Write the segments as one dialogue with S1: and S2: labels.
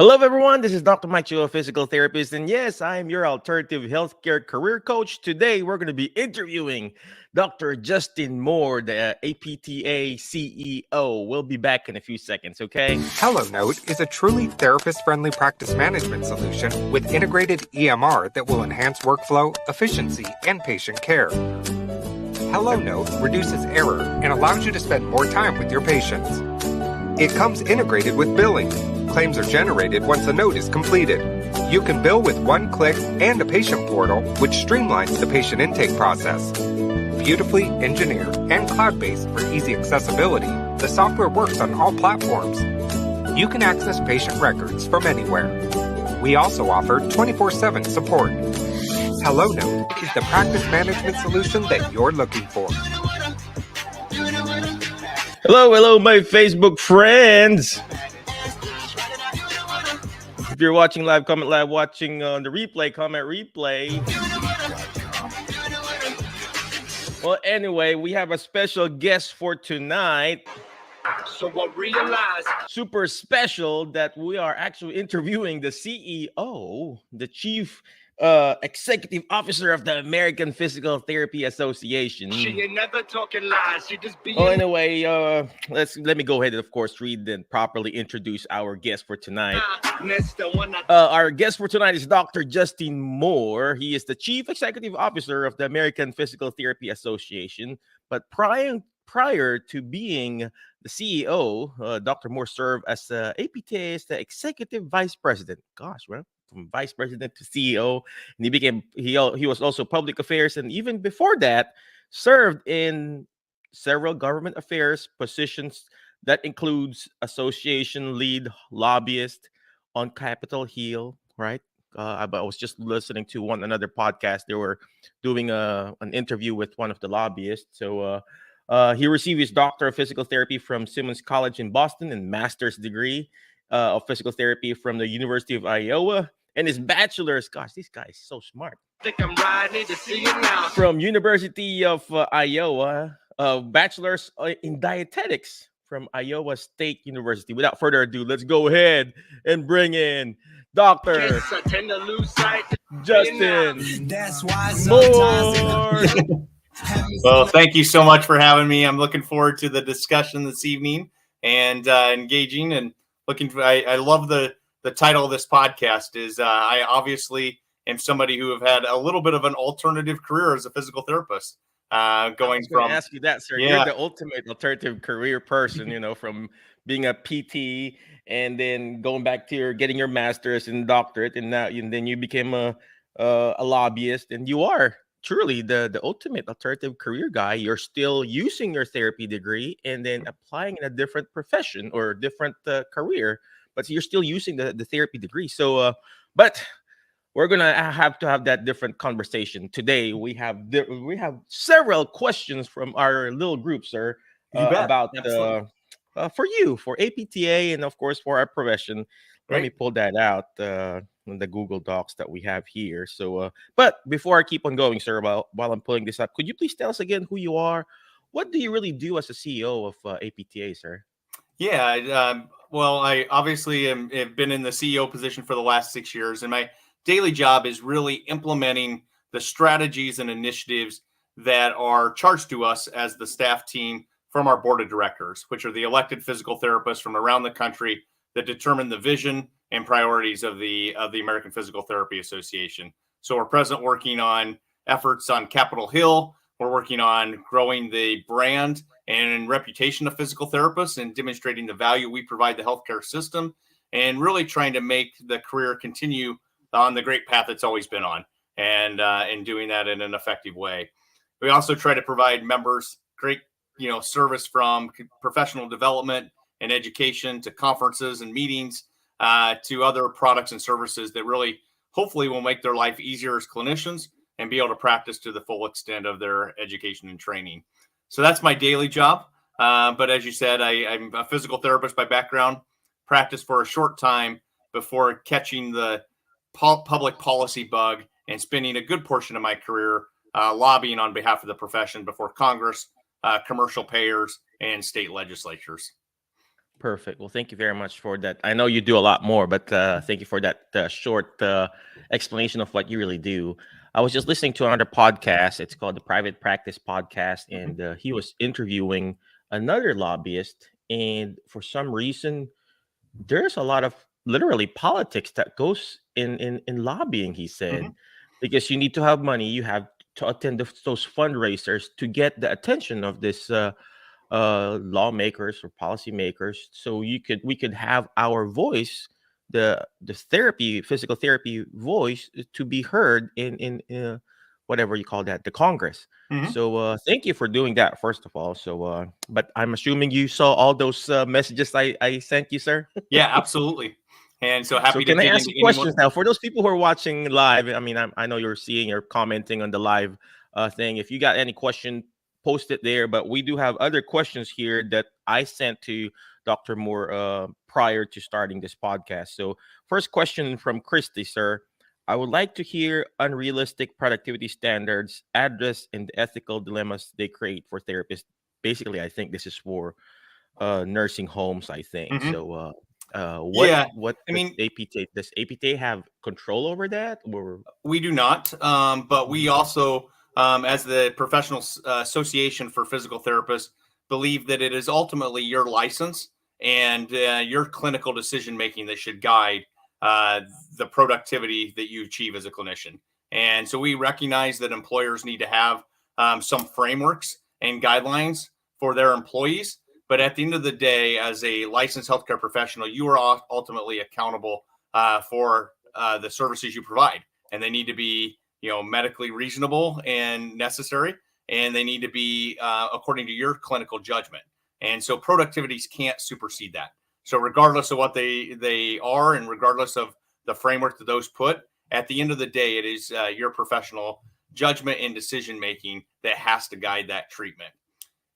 S1: Hello, everyone. This is Dr. Mike, your physical therapist. And yes, I am your alternative healthcare career coach. Today, we're going to be interviewing Dr. Justin Moore, the APTA CEO. We'll be back in a few seconds, okay?
S2: HelloNote is a truly therapist-friendly practice management solution with integrated EMR that will enhance workflow, efficiency, and patient care. HelloNote reduces error and allows you to spend more time with your patients. It comes integrated with billing. Claims are generated once a note is completed. You can bill with one click and a patient portal, which streamlines the patient intake process. Beautifully engineered and cloud-based for easy accessibility, the software works on all platforms. You can access patient records from anywhere. We also offer 24/7 support. HelloNote is the practice management solution that you're looking for.
S1: Hello, my Facebook friends. If you're watching live, comment live. Watching on the replay, comment replay. Well, anyway, we have a special guest for tonight.
S3: So I realize
S1: Super special that we are actually interviewing the CEO, the Chief Executive Officer of the American Physical Therapy Association.
S3: she ain't never talking lies. She just be.
S1: Oh, anyway, let me go ahead and, of course, read and properly introduce our guest for tonight. Our guest for tonight is Dr. Justin Moore. He is the Chief Executive Officer of the American Physical Therapy Association. But prior to being the CEO, Dr. Moore served as APTA as the Executive Vice President. Gosh, man. From vice president to CEO, and he was also public affairs, and even before that, served in several government affairs positions that includes association lead lobbyist on Capitol Hill. Right, I was just listening to another podcast. They were doing an interview with one of the lobbyists. So he received his doctor of physical therapy from Simmons College in Boston and master's degree of physical therapy from the University of Iowa. And his bachelor's, gosh, this guy is so smart. From University of Iowa, bachelor's in dietetics from Iowa State University. Without further ado, let's go ahead and bring in Dr. Justin Moore.
S4: Well, thank you so much for having me. I'm looking forward to the discussion this evening and engaging and looking for. I love the title of this podcast is I obviously am somebody who have had a little bit of an alternative career as a physical therapist. Going from
S1: ask you that, sir.
S4: Yeah.
S1: You're the ultimate alternative career person, from being a PT and then going back to getting your master's and doctorate, and then you became a lobbyist, and you are truly the ultimate alternative career guy. You're still using your therapy degree and then applying in a different profession or different career, but you're still using the therapy degree. So, but we're gonna have to have that different conversation today. We have several questions from our little group, sir, about for APTA and of course for our profession. Let me pull that out in the Google Docs that we have here. So, but before I keep on going, sir, while I'm pulling this up, could you please tell us again who you are? What do you really do as a CEO of APTA, sir?
S4: Yeah, well, I obviously have been in the CEO position for the last 6 years, and my daily job is really implementing the strategies and initiatives that are charged to us as the staff team from our board of directors, which are the elected physical therapists from around the country that determine the vision and priorities of the American Physical Therapy Association. So we're present working on efforts on Capitol Hill. We're working on growing the brand and reputation of physical therapists and demonstrating the value we provide the healthcare system, and really trying to make the career continue on the great path it's always been on, and doing that in an effective way. We also try to provide members great, service from professional development and education to conferences and meetings to other products and services that really hopefully will make their life easier as clinicians and be able to practice to the full extent of their education and training. So that's my daily job. But as you said, I'm a physical therapist by background, practiced for a short time before catching the public policy bug and spending a good portion of my career lobbying on behalf of the profession before Congress, commercial payers, and state legislatures.
S1: Perfect. Well, thank you very much for that. I know you do a lot more, but thank you for that short explanation of what you really do. I was just listening to another podcast. It's called the Private Practice Podcast,
S4: Mhm.
S1: and he was interviewing another lobbyist. And for some reason, there's a lot of literally politics that goes in lobbying. He
S4: Mhm.
S1: said, because you need to have money, you have to attend those fundraisers to get the attention of this. Lawmakers or policymakers, so we could have our voice, the therapy, physical therapy voice, to be heard in whatever you call that, the Congress.
S4: Mhm.
S1: So thank you for doing that, first of all. So but I'm assuming you saw all those messages I sent you, sir.
S4: Yeah, absolutely. And so
S1: So
S4: happy to
S1: can I
S4: dig
S1: ask
S4: into
S1: you
S4: any more.
S1: questions now for those people who are watching live? I mean, I know you're seeing or commenting on the live thing. If you got any question, post it there. But we do have other questions here that I sent to Dr. Moore prior to starting this podcast. So first question from Christy, sir. I would like to hear unrealistic productivity standards address and the ethical dilemmas they create for therapists. Basically, I think this is for nursing homes, I think.
S4: Mhm.
S1: So
S4: Yeah,
S1: what
S4: I mean,
S1: does APTA have control over that, or
S4: we do not, but we also, as the Professional Association for Physical Therapists, believe that it is ultimately your license and your clinical decision making that should guide uh, the productivity that you achieve as a clinician. And so we recognize that employers need to have some frameworks and guidelines for their employees. But at the end of the day, as a licensed healthcare professional, you are ultimately accountable for the services you provide, and they need to be, medically reasonable and necessary, and they need to be according to your clinical judgment. And so productivities can't supersede that. So regardless of what they are, and regardless of the framework that those put, at the end of the day, it is your professional judgment and decision making that has to guide that treatment.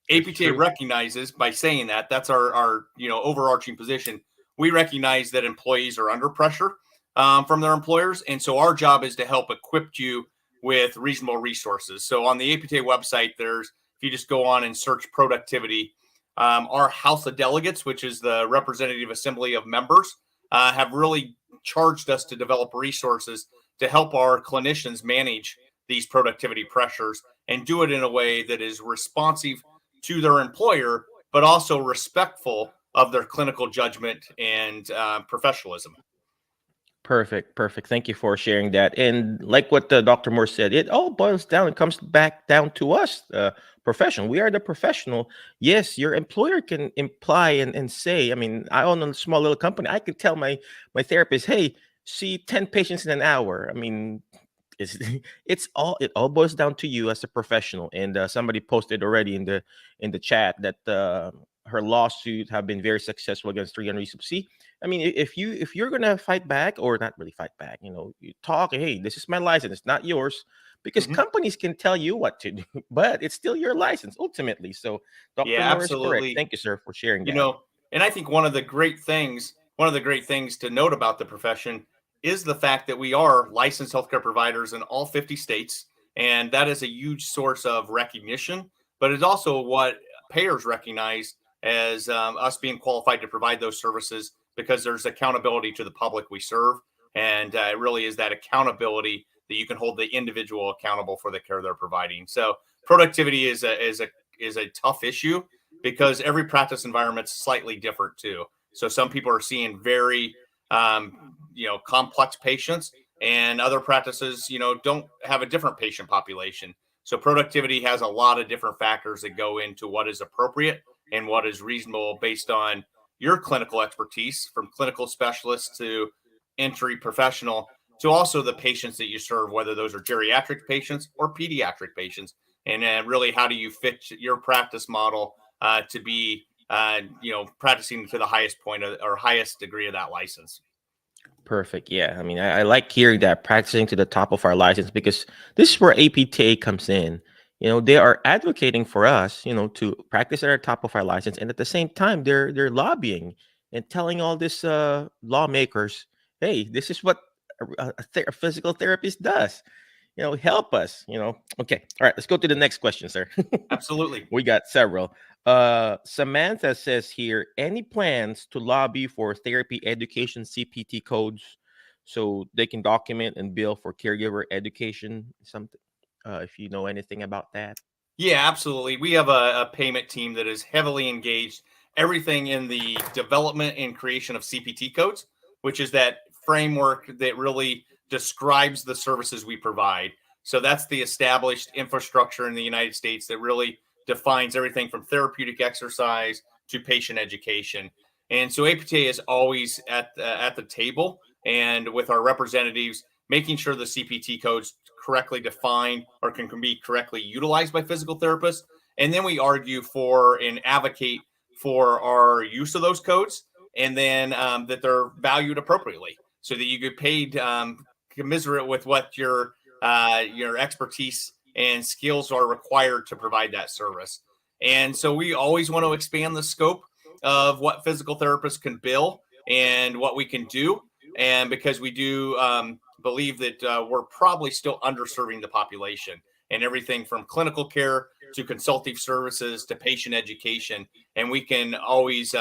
S1: that's
S4: APTA
S1: true?
S4: recognizes, by saying that, that's our overarching position. We recognize that employees are under pressure from their employers, and so our job is to help equip you with reasonable resources. So on the APTA website, if you just go on and search productivity, our House of Delegates, which is the representative assembly of members, have really charged us to develop resources to help our clinicians manage these productivity pressures and do it in a way that is responsive to their employer, but also respectful of their clinical judgment and professionalism.
S1: Perfect, perfect. Thank you for sharing that. And like what Dr. Moore said, it all boils down and comes back down to us, professional. We are the professional. Yes, your employer can imply and say, I mean, I own a small little company. I can tell my therapist, hey, see 10 patients in an hour. I mean, it's it all boils down to you as a professional. And somebody posted already in the chat that her lawsuit have been very successful against 300 Reasons. See, I mean, if you're gonna fight back, or not really fight back, you talk, hey, this is my license, it's not yours, because
S4: Mhm.
S1: companies can tell you what to do, but it's still your license ultimately. So Dr.
S4: Yeah,
S1: Moore is correct.
S4: absolutely.
S1: Thank you, sir, for sharing
S4: You
S1: that.
S4: know, and I think one of the great things to note about the profession is the fact that we are licensed healthcare providers in all 50 states, and that is a huge source of recognition. But it's also what payers recognize as us being qualified to provide those services, because there's accountability to the public we serve, and it really is that accountability that you can hold the individual accountable for the care they're providing. So productivity is a tough issue, because every practice environment's slightly different too. So some people are seeing very complex patients, and other practices don't have a different patient population. So productivity has a lot of different factors that go into what is appropriate and what is reasonable based on your clinical expertise, from clinical specialists to entry professional, to also the patients that you serve, whether those are geriatric patients or pediatric patients. And really, how do you fit your practice model to be practicing to the highest point or highest degree of that license?
S1: Perfect. Yeah. I mean, I like hearing that, practicing to the top of our license, because this is where APTA comes in. They are advocating for us, to practice at our top of our license. And at the same time, they're lobbying and telling all this lawmakers, hey, this is what a physical therapist does. help us. Okay, all right, let's go to the next question, sir.
S4: Absolutely.
S1: We got several. Samantha says here, any plans to lobby for therapy education CPT codes so they can document and bill for caregiver education? Something, if you know anything about that.
S4: Yeah, absolutely. We have a payment team that is heavily engaged everything in the development and creation of CPT codes, which is that framework that really describes the services we provide. So that's the established infrastructure in the United States that really defines everything from therapeutic exercise to patient education. And so APTA is always at the table and with our representatives, making sure the CPT codes correctly defined or can be correctly utilized by physical therapists. And then we argue for and advocate for our use of those codes, and then that they're valued appropriately so that you get paid commensurate with what your expertise and skills are required to provide that service. And so we always want to expand the scope of what physical therapists can bill and what we can do. And because we do believe that we're probably still underserving the population and everything from clinical care to consultative services to patient education. And we can always,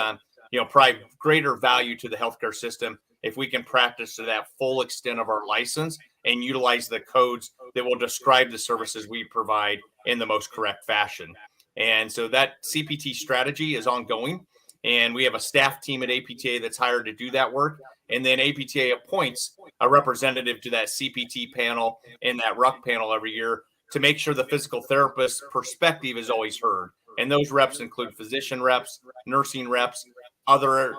S4: provide greater value to the healthcare system if we can practice to that full extent of our license and utilize the codes that will describe the services we provide in the most correct fashion. And so that CPT strategy is ongoing. And we have a staff team at APTA that's hired to do that work. And then APTA appoints a representative to that CPT panel and that RUC panel every year to make sure the physical therapist perspective is always heard. And those reps include physician reps, nursing reps, other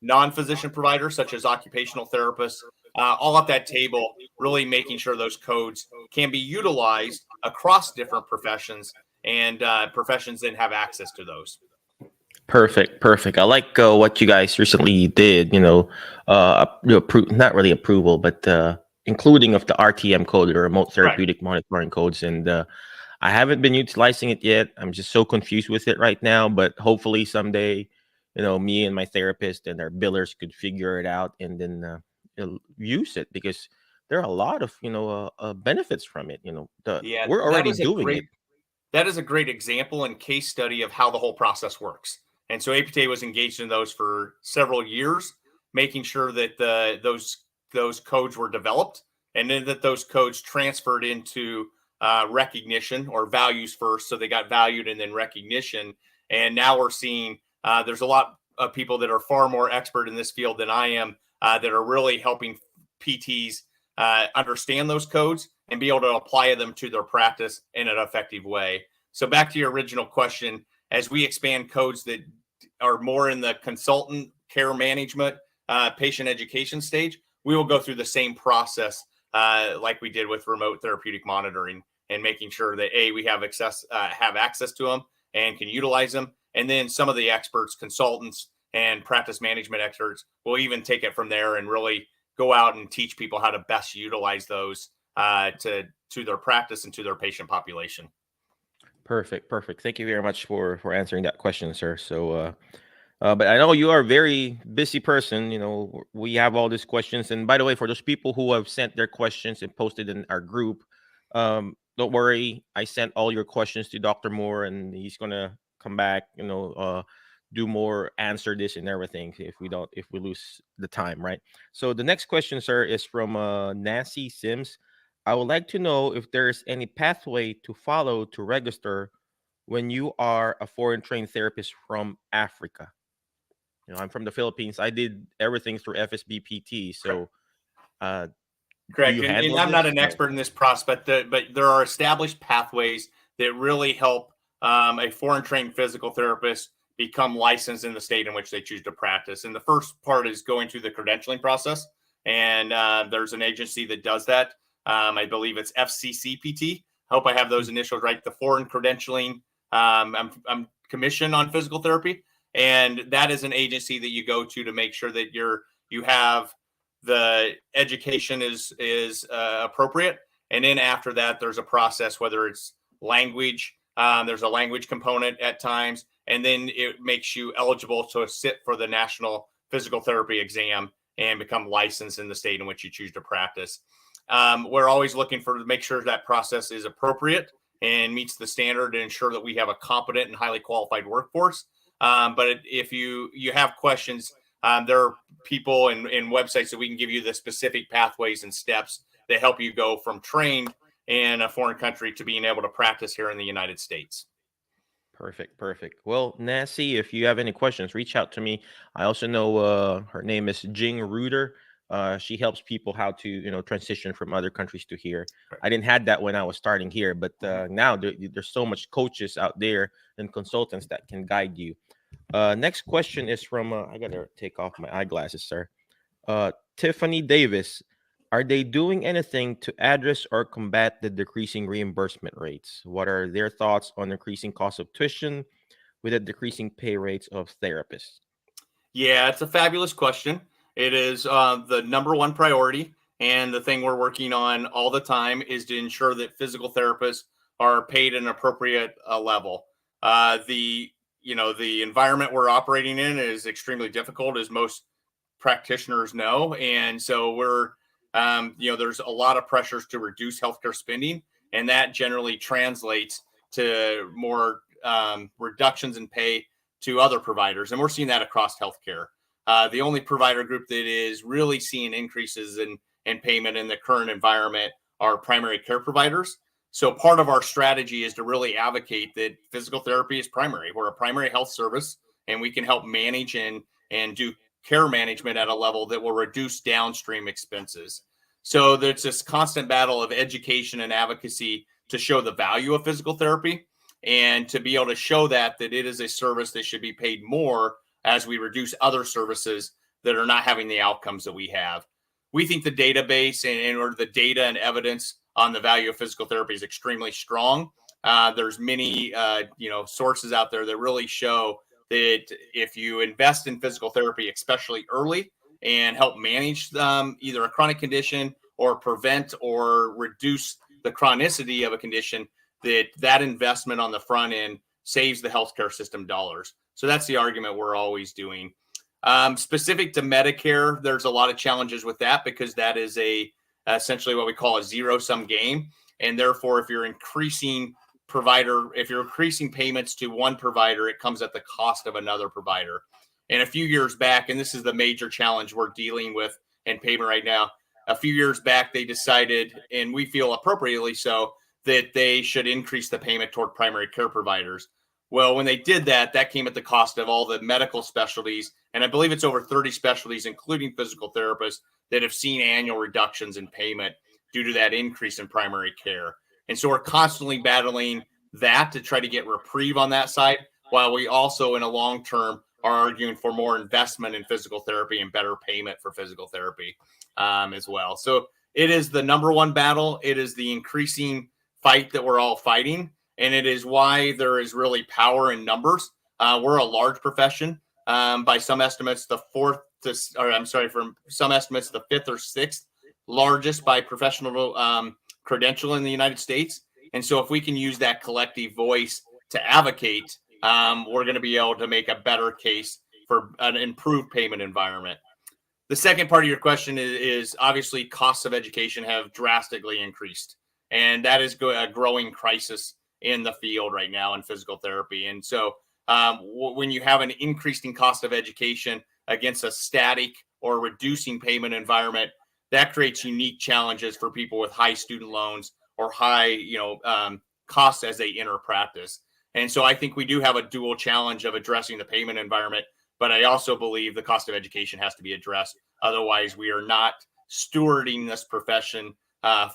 S4: non-physician providers such as occupational therapists, all at that table, really making sure those codes can be utilized across different professions and professions then have access to those.
S1: Perfect. I like what you guys recently did. Not really approval, but including of the RTM code, the remote therapeutic monitoring codes, and I haven't been utilizing it yet. I'm just so confused with it right now. But hopefully someday, me and my therapist and our billers could figure it out and then use it, because there are a lot of benefits from it. We're already doing it.
S4: That is a great example and case study of how the whole process works. And so APTA was engaged in those for several years, making sure that those codes were developed and then that those codes transferred into recognition or values first. So they got valued and then recognition. And now we're seeing there's a lot of people that are far more expert in this field than I am that are really helping PTs understand those codes and be able to apply them to their practice in an effective way. So back to your original question, as we expand codes that are more in the consultant care management, patient education stage, we will go through the same process like we did with remote therapeutic monitoring and making sure that we have access to them and can utilize them. And then some of the experts, consultants and practice management experts will even take it from there and really go out and teach people how to best utilize those to their practice and to their patient population.
S1: Perfect. Thank you very much for answering that question, sir. So, but I know you are a very busy person. We have all these questions. And by the way, for those people who have sent their questions and posted in our group, don't worry. I sent all your questions to Dr. Moore, and he's gonna come back. Do more, answer this and everything. If we lose the time, right? So the next question, sir, is from Nancy Sims. I would like to know if there's any pathway to follow to register when you are a foreign trained therapist from Africa. I'm from the Philippines. I did everything through FSBPT. So,
S4: correct. And I'm not an expert in this process, but there are established pathways that really help a foreign trained physical therapist become licensed in the state in which they choose to practice. And the first part is going through the credentialing process. And there's an agency that does that. I believe it's FCCPT. I hope I have those initials right. The Foreign Credentialing I'm Commission on Physical Therapy, and that is an agency that you go to make sure that you have the education is appropriate. And then after that, there's a process, whether it's language. There's a language component at times, and then it makes you eligible to sit for the National Physical Therapy exam and become licensed in the state in which you choose to practice. we're always looking to make sure that process is appropriate and meets the standard and ensure that we have a competent and highly qualified workforce. But if you have questions, there are people and websites that we can give you the specific pathways and steps that help you go from trained in a foreign country to being able to practice here in the United States.
S1: Perfect. Well, Nancy, if you have any questions, reach out to me. I also know her name is Jing Reuter. She helps people how to transition from other countries to here. I didn't have that when I was starting here, but now there's so much coaches out there and consultants that can guide you. Next question is from I gotta take off my eyeglasses, sir. Tiffany Davis. Are they doing anything to address or combat the decreasing reimbursement rates? What are their thoughts on increasing cost of tuition with the decreasing pay rates of therapists?
S4: Yeah, it's a fabulous question. It is the number one priority. And the thing we're working on all the time is to ensure that physical therapists are paid at an appropriate level. The environment we're operating in is extremely difficult, as most practitioners know. And so there's a lot of pressures to reduce healthcare spending, and that generally translates to more reductions in pay to other providers. And we're seeing that across healthcare. The only provider group that is really seeing increases in payment in the current environment are primary care providers. So part of our strategy is to really advocate that physical therapy is primary. We're a primary health service, and we can help manage and do care management at a level that will reduce downstream expenses. So there's this constant battle of education and advocacy to show the value of physical therapy and to be able to show that it is a service that should be paid more as we reduce other services that are not having the outcomes that we have. We think the database or the data and evidence on the value of physical therapy is extremely strong. There's many sources out there that really show that if you invest in physical therapy, especially early, and help manage either a chronic condition or prevent or reduce the chronicity of a condition, that investment on the front end saves the healthcare system dollars. So that's the argument we're always doing. Specific to Medicare, there's a lot of challenges with that because that is essentially what we call a zero-sum game. And therefore, if you're increasing payments to one provider, it comes at the cost of another provider. And a few years back, and this is the major challenge we're dealing with in payment right now, a few years back, they decided, and we feel appropriately so, that they should increase the payment toward primary care providers. Well, when they did that, that came at the cost of all the medical specialties. And I believe it's over 30 specialties, including physical therapists, that have seen annual reductions in payment due to that increase in primary care. And so we're constantly battling that to try to get reprieve on that side, while we also, in a long term, are arguing for more investment in physical therapy and better payment for physical therapy as well. So it is the number one battle. It is the increasing fight that we're all fighting. And it is why there is really power in numbers. We're a large profession. By some estimates, from some estimates, the fifth or sixth largest by professional credential in the United States. And so if we can use that collective voice to advocate, we're going to be able to make a better case for an improved payment environment. The second part of your question is obviously costs of education have drastically increased. And that is a growing crisis in the field right now in physical therapy. And so when you have an increasing cost of education against a static or reducing payment environment, that creates unique challenges for people with high student loans or high costs as they enter practice. And so I think we do have a dual challenge of addressing the payment environment, but I also believe the cost of education has to be addressed. Otherwise, we are not stewarding this profession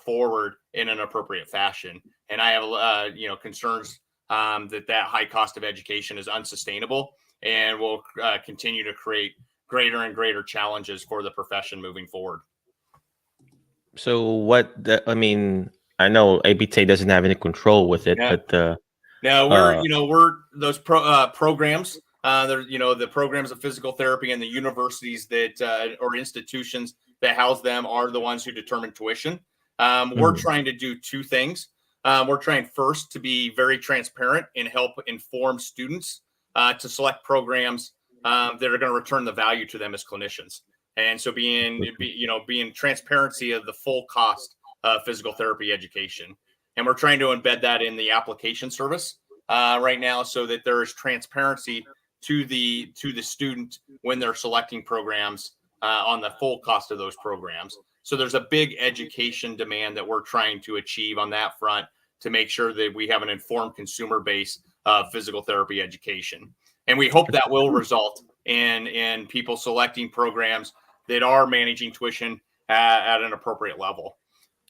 S4: forward in an appropriate fashion. And I have, concerns that high cost of education is unsustainable and will continue to create greater and greater challenges for the profession moving forward.
S1: So I know APTA doesn't have any control with it, but
S4: now we're those programs. The programs of physical therapy and the universities that or institutions that house them are the ones who determine tuition. We're trying to do two things. We're trying first to be very transparent and help inform students to select programs that are going to return the value to them as clinicians. And so being transparency of the full cost physical therapy education. And we're trying to embed that in the application service right now, so that there is transparency to the student when they're selecting programs on the full cost of those programs. So there's a big education demand that we're trying to achieve on that front to make sure that we have an informed consumer base of physical therapy education. And we hope that will result in people selecting programs that are managing tuition at an appropriate level.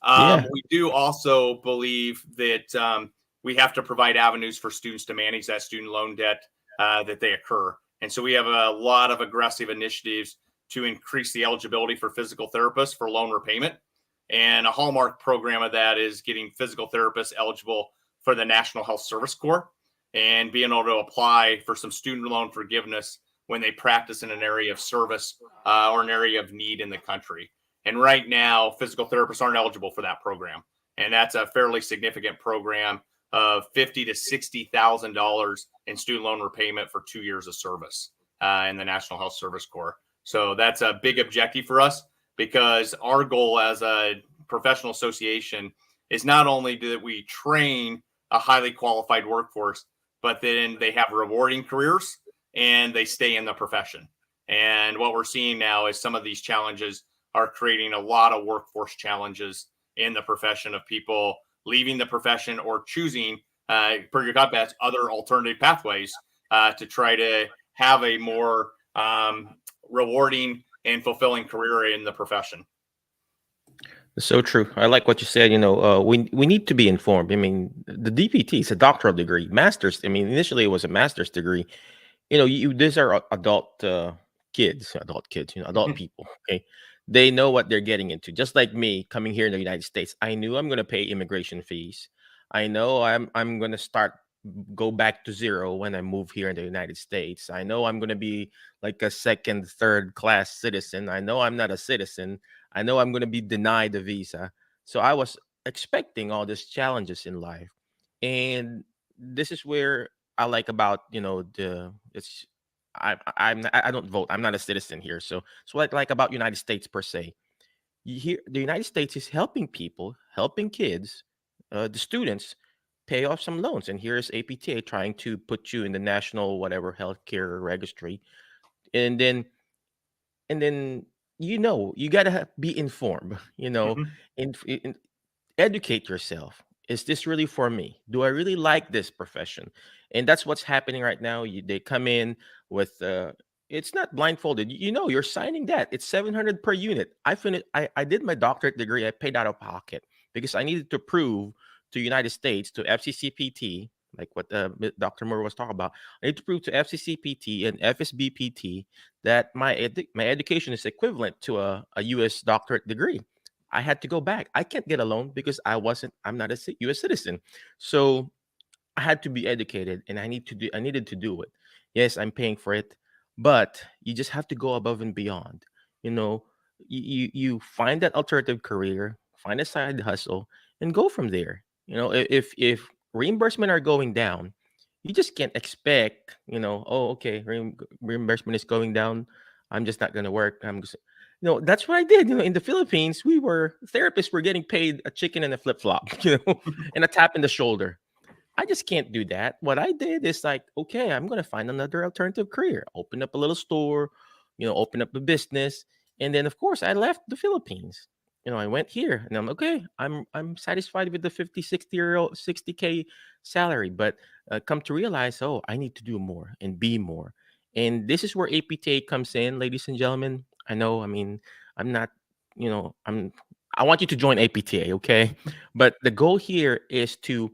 S4: We do also believe that we have to provide avenues for students to manage that student loan debt that they occur. And so we have a lot of aggressive initiatives to increase the eligibility for physical therapists for loan repayment. And a hallmark program of that is getting physical therapists eligible for the National Health Service Corps and being able to apply for some student loan forgiveness when they practice in an area of service or an area of need in the country. And right now, physical therapists aren't eligible for that program. And that's a fairly significant program of $50,000 to $60,000 in student loan repayment for 2 years of service in the National Health Service Corps. So that's a big objective for us, because our goal as a professional association is not only that we train a highly qualified workforce, but then they have rewarding careers and they stay in the profession. And what we're seeing now is some of these challenges are creating a lot of workforce challenges in the profession, of people leaving the profession or choosing, per your comments, other alternative pathways to try to have a more rewarding and fulfilling career in the profession.
S1: So true. I like what you said. We need to be informed. I mean, the DPT is a doctoral degree, master's. I mean, initially it was a master's degree. These are adult kids, adult people. Okay, they know what they're getting into. Just like me coming here in the United States, I knew I'm going to pay immigration fees. I know I'm going to go back to zero when I move here in the United States. I know I'm going to be like a second, third class citizen. I know I'm not a citizen. I know I'm going to be denied a visa. So I was expecting all these challenges in life. And this is where I like about, I don't vote. I'm not a citizen here. So what I like about United States per se, the United States is helping people, helping kids, the students pay off some loans. And here's APTA trying to put you in the national whatever healthcare registry. And then you gotta be informed, and educate yourself. Is this really for me? Do I really like this profession? And that's what's happening right now. They come in with it's not blindfolded. You're signing that. It's 700 per unit. I did my doctorate degree. I paid out of pocket because I needed to prove to United States, to FCCPT, like what Dr. Moore was talking about. I need to prove to FCCPT and FSBPT that my education is equivalent to a U.S. doctorate degree. I had to go back. I can't get a loan because I'm not a U.S. citizen. So I had to be educated, and I needed to do it. Yes, I'm paying for it, but you just have to go above and beyond. You find that alternative career, find a side hustle, and go from there. If reimbursement are going down, you just can't expect, oh, okay, reimbursement is going down, I'm just not going to work. That's what I did. In the Philippines, therapists were getting paid a chicken and a flip-flop, and a tap in the shoulder. I just can't do that. What I did is like, okay, I'm going to find another alternative career, open up a little store, open up a business. And then, of course, I left the Philippines. I went here, and I'm okay. I'm satisfied with the 50, 60K salary, but come to realize, oh, I need to do more and be more. And this is where APTA comes in, ladies and gentlemen. I know, I mean, I'm not, I want you to join APTA, okay? But the goal here is to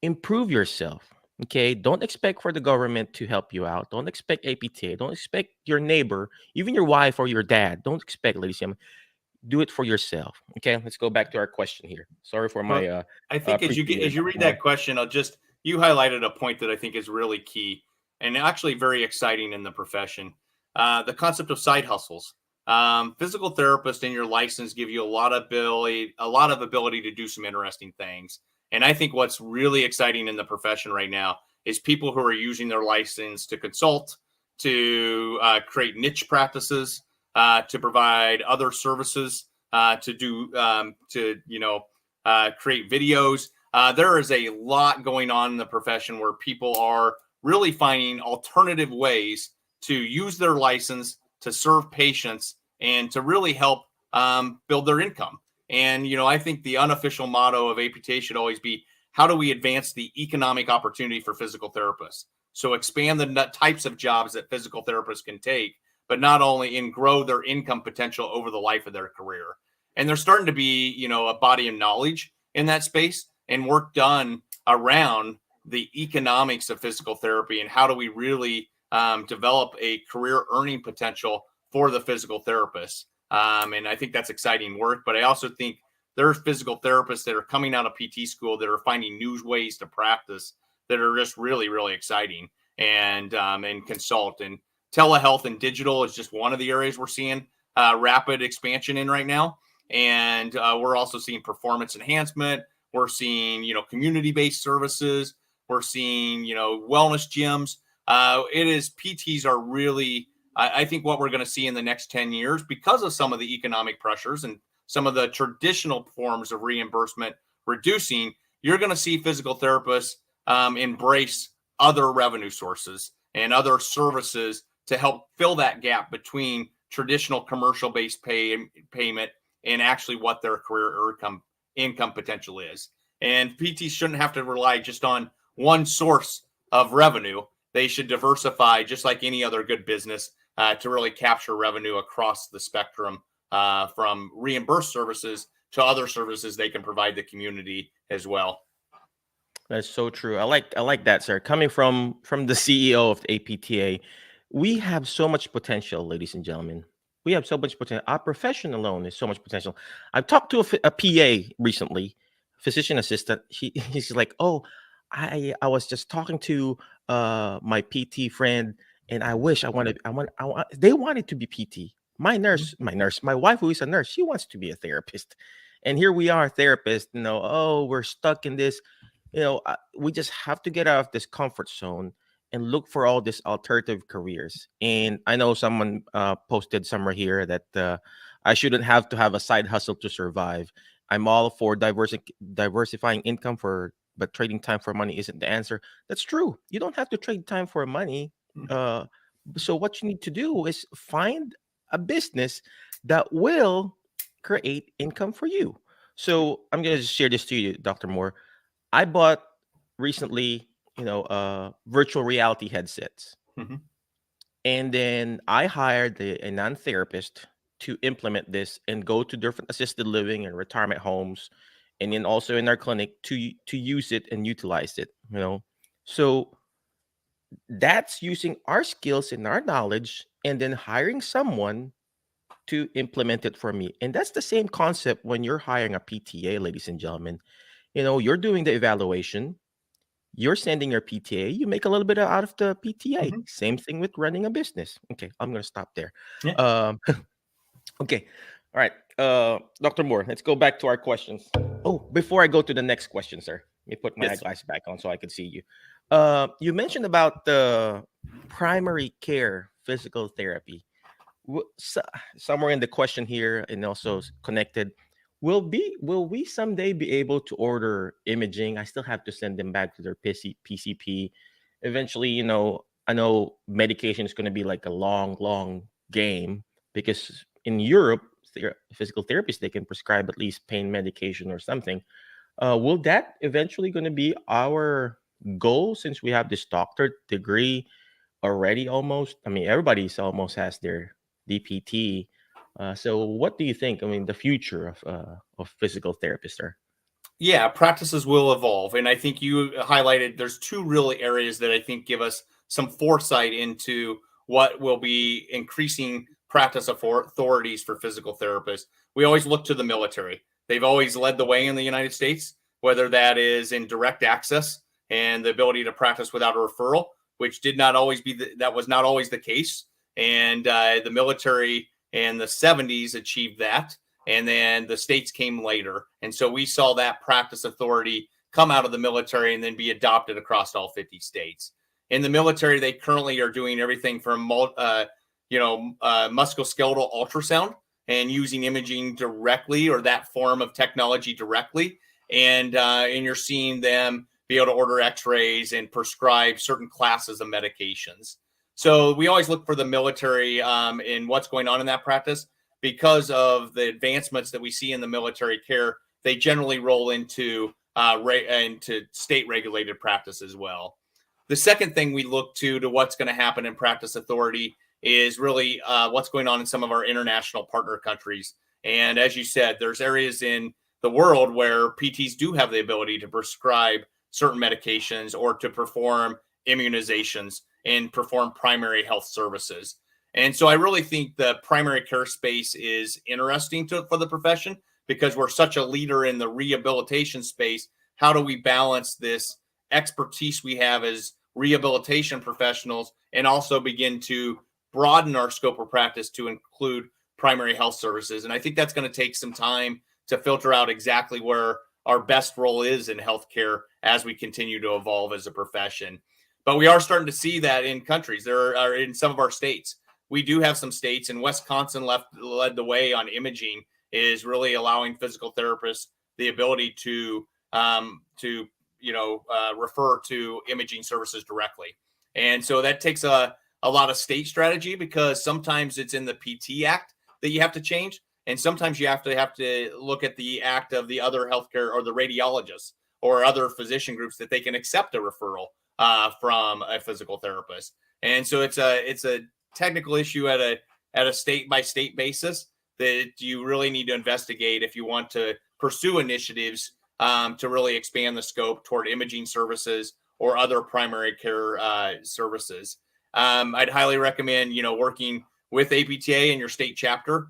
S1: improve yourself, okay? Don't expect for the government to help you out. Don't expect APTA. Don't expect your neighbor, even your wife or your dad. Don't expect, ladies and gentlemen. Do it for yourself. Okay, let's go back to our question here. Sorry for my.
S4: I think as you read that question, you highlighted a point that I think is really key and actually very exciting in the profession. The concept of side hustles. Physical therapists in your license give you a lot of ability to do some interesting things. And I think what's really exciting in the profession right now is people who are using their license to consult, to create niche practices, to provide other services, to create videos. There is a lot going on in the profession where people are really finding alternative ways to use their license to serve patients and to really help build their income. And, I think the unofficial motto of APTA should always be, how do we advance the economic opportunity for physical therapists? So expand the types of jobs that physical therapists can take, but not only grow their income potential over the life of their career. And there's starting to be, a body of knowledge in that space and work done around the economics of physical therapy and how do we really develop a career earning potential for the physical therapists. And I think that's exciting work. But I also think there's physical therapists that are coming out of PT school that are finding new ways to practice that are just really, really exciting and consult. And telehealth and digital is just one of the areas we're seeing rapid expansion in right now. And we're also seeing performance enhancement. We're seeing, community-based services. We're seeing, wellness gyms. PTs are really, I think what we're going to see in the next 10 years because of some of the economic pressures and some of the traditional forms of reimbursement reducing, you're going to see physical therapists embrace other revenue sources and other services to help fill that gap between traditional commercial-based payment and actually what their career income potential is. And PTs shouldn't have to rely just on one source of revenue. They should diversify just like any other good business to really capture revenue across the spectrum from reimbursed services to other services they can provide the community as well.
S1: That's so true. I like that, sir. Coming from the CEO of the APTA, we have so much potential, ladies and gentlemen. We have so much potential. Our profession alone is so much potential. I've talked to a PA recently, physician assistant. He's like, "Oh, I was just talking to my PT friend, and I wish I wanted. They wanted to be PT. My wife, who is a nurse, she wants to be a therapist, and here we are, therapists. Oh, we're stuck in this. We just have to get out of this comfort zone and look for all these alternative careers. And I know someone posted somewhere here that I shouldn't have to have a side hustle to survive. I'm all for diversifying income but trading time for money isn't the answer. That's true. You don't have to trade time for money. So what you need to do is find a business that will create income for you. So I'm going to share this to you, Dr. Moore. I bought recently, virtual reality headsets.
S4: Mm-hmm.
S1: And then I hired a non-therapist to implement this and go to different assisted living and retirement homes, and then also in our clinic to use it and utilize it. So that's using our skills and our knowledge, and then hiring someone to implement it for me. And that's the same concept when you're hiring a PTA, ladies and gentlemen. You're doing the evaluation. You're sending your PTA, you make a little bit out of the PTA.
S4: Mm-hmm.
S1: Same thing with running a business. Okay, I'm going to stop there.
S4: Yeah.
S1: Okay. All right. Dr. Moore, let's go back to our questions. Oh, before I go to the next question, sir, let me put my eyeglass back on so I can see you. You mentioned about the primary care physical therapy. Somewhere in the question here and also connected, will we someday be able to order imaging? I still have to send them back to their PCP. Eventually, I know medication is going to be like a long game, because in Europe, physical therapists, they can prescribe at least pain medication or something. Will that eventually going to be our goal, since we have this doctorate degree already almost? I mean, everybody's almost has their DPT. So what do you think? I mean, the future of physical therapists are?
S4: Yeah, practices will evolve. And I think you highlighted there's two real areas that I think give us some foresight into what will be increasing practice authorities for physical therapists. We always look to the military. They've always led the way in the United States, whether that is in direct access and the ability to practice without a referral, which that was not always the case. And the military in the 70s achieved that. And then the states came later. And so we saw that practice authority come out of the military and then be adopted across all 50 states. In the military, they currently are doing everything from musculoskeletal ultrasound and using imaging directly, or that form of technology directly. and you're seeing them be able to order x-rays and prescribe certain classes of medications. So we always look for the military in what's going on in that practice. Because of the advancements that we see in the military care, they generally roll into state regulated practice as well. The second thing we look to what's going to happen in practice authority is really what's going on in some of our international partner countries. And as you said, there's areas in the world where PTs do have the ability to prescribe certain medications or to perform immunizations and perform primary health services. And so I really think the primary care space is interesting for the profession because we're such a leader in the rehabilitation space. How do we balance this expertise we have as rehabilitation professionals and also begin to broaden our scope of practice to include primary health services? And I think that's going to take some time to filter out exactly where our best role is in healthcare as we continue to evolve as a profession. But we are starting to see that in countries. There are in some of our states. We do have some states, and Wisconsin led the way on imaging, is really allowing physical therapists the ability to refer to imaging services directly. And so that takes a lot of state strategy because sometimes it's in the PT Act that you have to change. And sometimes you have to look at the act of the other healthcare or the radiologists or other physician groups that they can accept a referral from a physical therapist. And so it's a technical issue at a state by state basis that you really need to investigate if you want to pursue initiatives to really expand the scope toward imaging services or other primary care services. I'd highly recommend, working with APTA and your state chapter.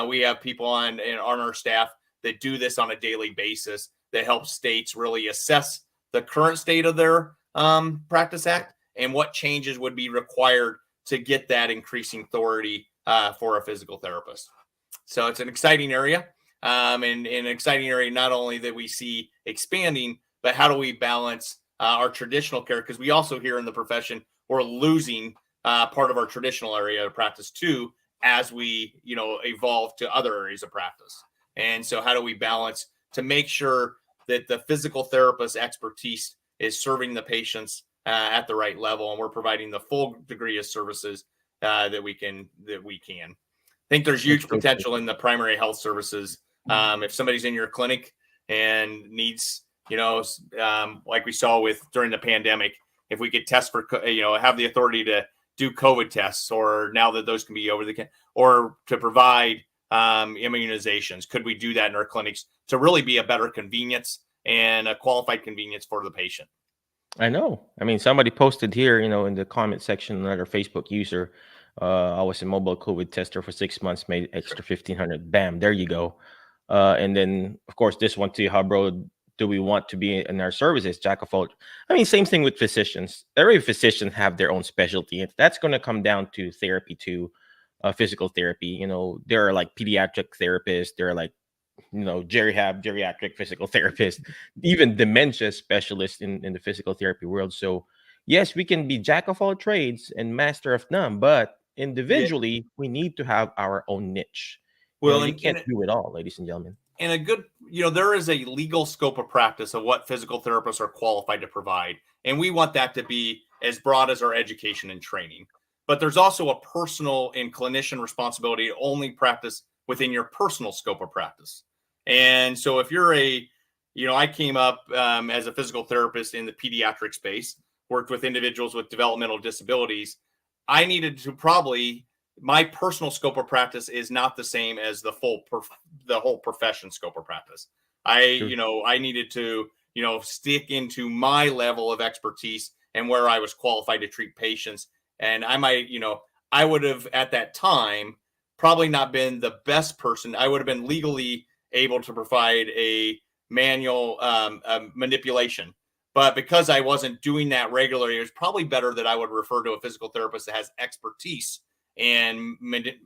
S4: We have people on our staff that do this on a daily basis that help states really assess the current state of their Practice Act and what changes would be required to get that increasing authority for a physical therapist. So it's an exciting area, and an exciting area not only that we see expanding, but how do we balance our traditional care? Because we also here in the profession, we're losing part of our traditional area of practice too, as we evolve to other areas of practice. And so how do we balance to make sure that the physical therapist expertise is serving the patients at the right level, and we're providing the full degree of services that we can. I think there's huge potential in the primary health services. If somebody's in your clinic and needs, like we saw during the pandemic, if we could test for, have the authority to do COVID tests, or now that those can be or to provide immunizations, could we do that in our clinics to really be a better convenience and a qualified convenience for the patient?
S1: I know. I mean, somebody posted here, in the comment section, another Facebook user, I was a mobile COVID tester for 6 months, made extra 1,500. Bam, there you go. And then, of course, this one too, how broad do we want to be in our services? Jack of all. I mean, same thing with physicians. Every physician have their own specialty. And that's going to come down to therapy too, physical therapy. There are like pediatric therapists. There are like, geriatric physical therapists, even dementia specialists in the physical therapy world. So yes, we can be jack of all trades and master of none, but individually, we need to have our own niche.
S4: Well,
S1: you can't do it all, ladies and gentlemen.
S4: And a good, there is a legal scope of practice of what physical therapists are qualified to provide. And we want that to be as broad as our education and training. But there's also a personal and clinician responsibility to only practice within your personal scope of practice. And so if you're I came up as a physical therapist in the pediatric space, worked with individuals with developmental disabilities. I needed to my personal scope of practice is not the same as the whole profession scope of practice. I needed to, stick into my level of expertise and where I was qualified to treat patients. And I would have at that time probably not been the best person. I would have been legally able to provide a manual manipulation. But because I wasn't doing that regularly, it was probably better that I would refer to a physical therapist that has expertise in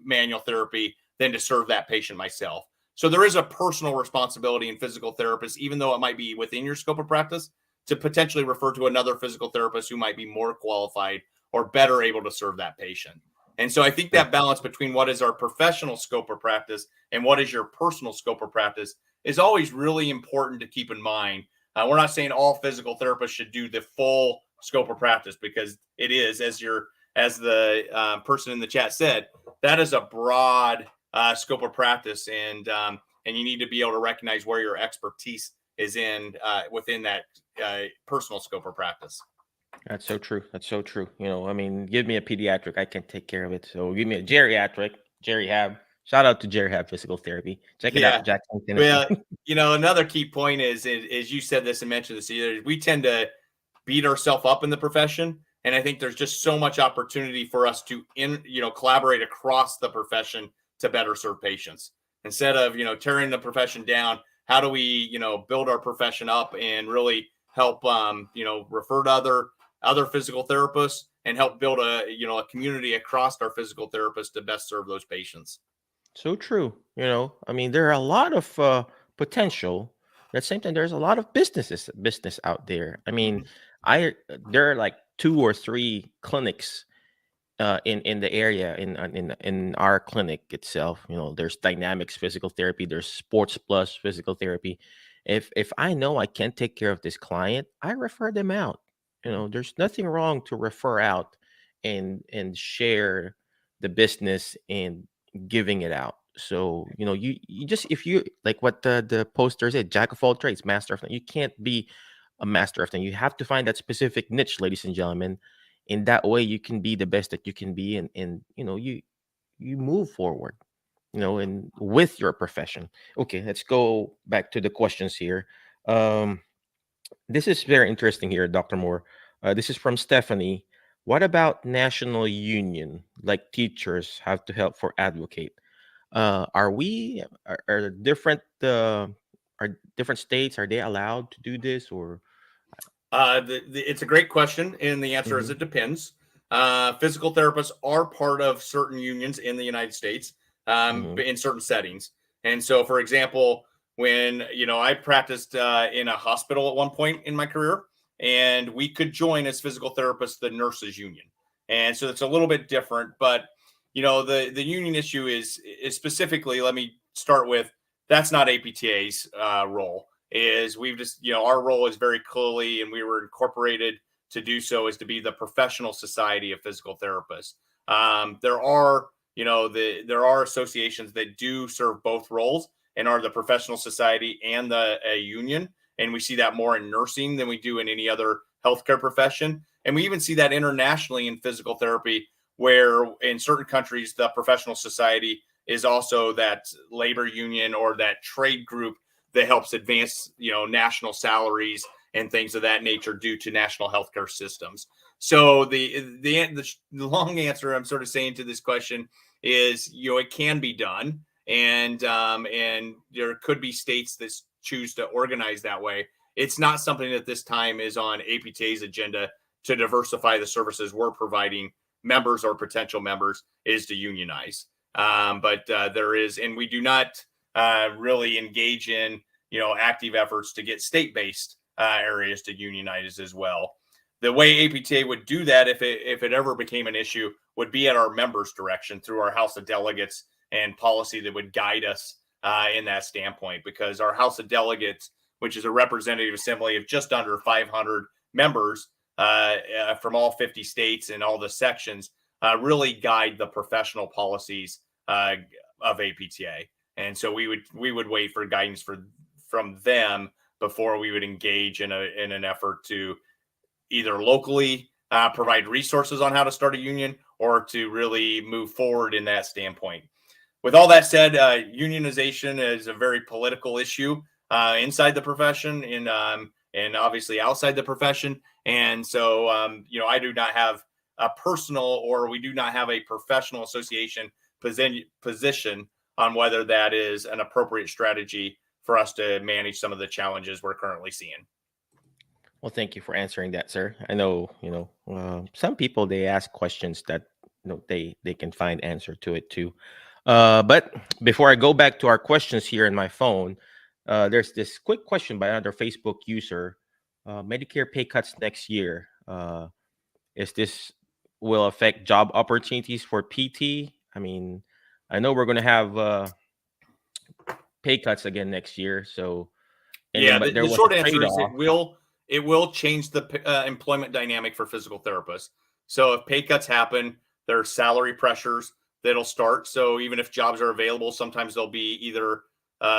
S4: manual therapy than to serve that patient myself. So there is a personal responsibility in physical therapists, even though it might be within your scope of practice, to potentially refer to another physical therapist who might be more qualified or better able to serve that patient. And so I think that balance between what is our professional scope of practice and what is your personal scope of practice is always really important to keep in mind. We're not saying all physical therapists should do the full scope of practice, because it is, as the person in the chat said, that is a broad scope of practice, and you need to be able to recognize where your expertise is in within that personal scope of practice.
S1: That's so true. That's so true. You know, I mean, give me a pediatric, I can take care of it. So give me a geriatric, Jerry Hab. Shout out to Jerry Hab Physical Therapy. Check it out, Jackson, Tennessee.
S4: Well, you know, another key point is you said this and mentioned this either, we tend to beat ourselves up in the profession. And I think there's just so much opportunity for us to collaborate across the profession to better serve patients. Instead of, tearing the profession down, how do we, build our profession up and really help, refer to other physical therapists and help build a community across our physical therapists to best serve those patients.
S1: So true. You know, I mean, there are a lot of potential. At the same time, there's a lot of business out there. I mean, there are like 2 or 3 clinics in the area in our clinic itself. You know, there's Dynamics Physical Therapy, there's Sports Plus Physical Therapy. If I know I can't take care of this client, I refer them out. You know, there's nothing wrong to refer out and share the business and giving it out. So, you know, you just, if you like what the poster said, jack of all trades, master of none. You can't be a master of none. You have to find that specific niche, ladies and gentlemen. In that way, you can be the best that you can be, and you know, you move forward, you know, and with your profession. Okay, let's go back to the questions here. This is very interesting here, Dr. Moore. This is from Stephanie. What about national union, like teachers have to help for advocate? Are different are different states, are they allowed to do this, or
S4: It's a great question, and the answer is
S1: Mhm.
S4: it depends. Physical therapists are part of certain unions in the United States,
S1: Mhm.
S4: in certain settings. And so, for example, when I practiced in a hospital at one point in my career, and we could join as physical therapists the nurses union, and so it's a little bit different. But the union issue is specifically. Let me start with, that's not APTA's role. Is we've just, our role is very clearly, and we were incorporated to do so, is to be the professional society of physical therapists. There are, there are associations that do serve both roles and are the professional society and the union. And we see that more in nursing than we do in any other healthcare profession. And we even see that internationally in physical therapy, where in certain countries, the professional society is also that labor union or that trade group that helps advance, national salaries and things of that nature due to national healthcare systems. So the long answer I'm sort of saying to this question is, it can be done, and there could be states that choose to organize that way. It's not something that this time is on APTA's agenda to diversify the services we're providing members or potential members, is to unionize. But there is, and we do not really engage in active efforts to get state-based areas to unionize as well. The way APTA would do that, if it ever became an issue, would be at our members' direction through our House of Delegates and policy that would guide us in that standpoint. Because our House of Delegates, which is a representative assembly of just under 500 members from all 50 states and all the sections, really guide the professional policies of APTA. And so we would wait for guidance from them before we would engage in an effort to either locally provide resources on how to start a union, or to really move forward in that standpoint. With all that said, unionization is a very political issue inside the profession and obviously outside the profession. And so, I do not have a personal, or we do not have a professional association position on whether that is an appropriate strategy for us to manage some of the challenges we're currently seeing.
S1: Well, thank you for answering that, sir. I know, some people, they ask questions that they can find answer to it too. But before I go back to our questions here in my phone, there's this quick question by another Facebook user. Medicare pay cuts next year. Is this will affect job opportunities for PT? I mean, I know we're going to have pay cuts again next year. So, and
S4: Yeah,
S1: then but there
S4: the
S1: was
S4: short
S1: a
S4: answer is
S1: trade-off.
S4: it will change the employment dynamic for physical therapists. So if pay cuts happen, there are salary pressures that'll start. So even if jobs are available, sometimes there'll be either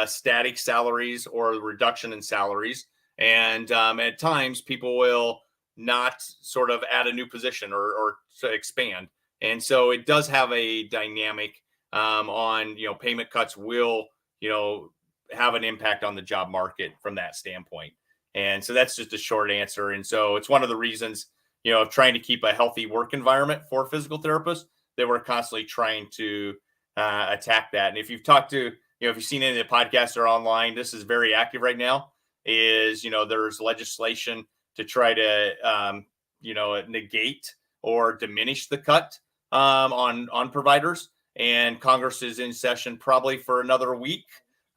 S4: static salaries or a reduction in salaries. And at times, people will not sort of add a new position or to expand. And so it does have a dynamic on, payment cuts will, have an impact on the job market from that standpoint. And so that's just a short answer. And so it's one of the reasons, of trying to keep a healthy work environment for physical therapists that we're constantly trying to attack that. And if you've talked to, if you've seen any of the podcasts or online, this is very active right now. There's legislation to try to, negate or diminish the cut on providers. And Congress is in session probably for another week.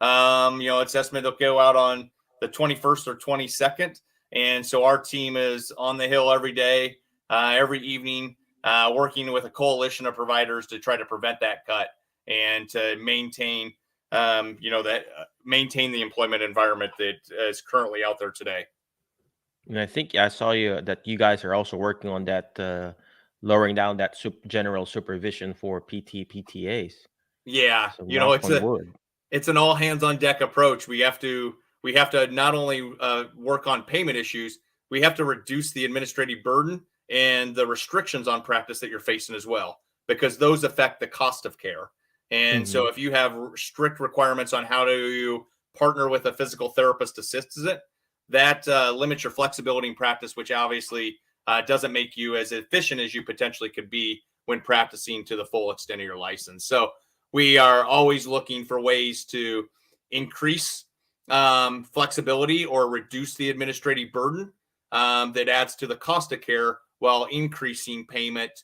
S4: It's estimated they'll go out on the 21st or 22nd. And so our team is on the Hill every day, every evening, working with a coalition of providers to try to prevent that cut and to maintain, maintain the employment environment that is currently out there today.
S1: And I think I saw that you guys are also working on that, lowering down that general supervision for PTAs.
S4: Yeah,
S1: So knock on wood.
S4: It's an all hands on deck approach. We have to not only work on payment issues, we have to reduce the administrative burden and the restrictions on practice that you're facing as well, because those affect the cost of care. And so if you have strict requirements on how to partner with a physical therapist assist it, that limits your flexibility in practice, which obviously doesn't make you as efficient as you potentially could be when practicing to the full extent of your license. So we are always looking for ways to increase flexibility or reduce the administrative burden that adds to the cost of care while increasing payment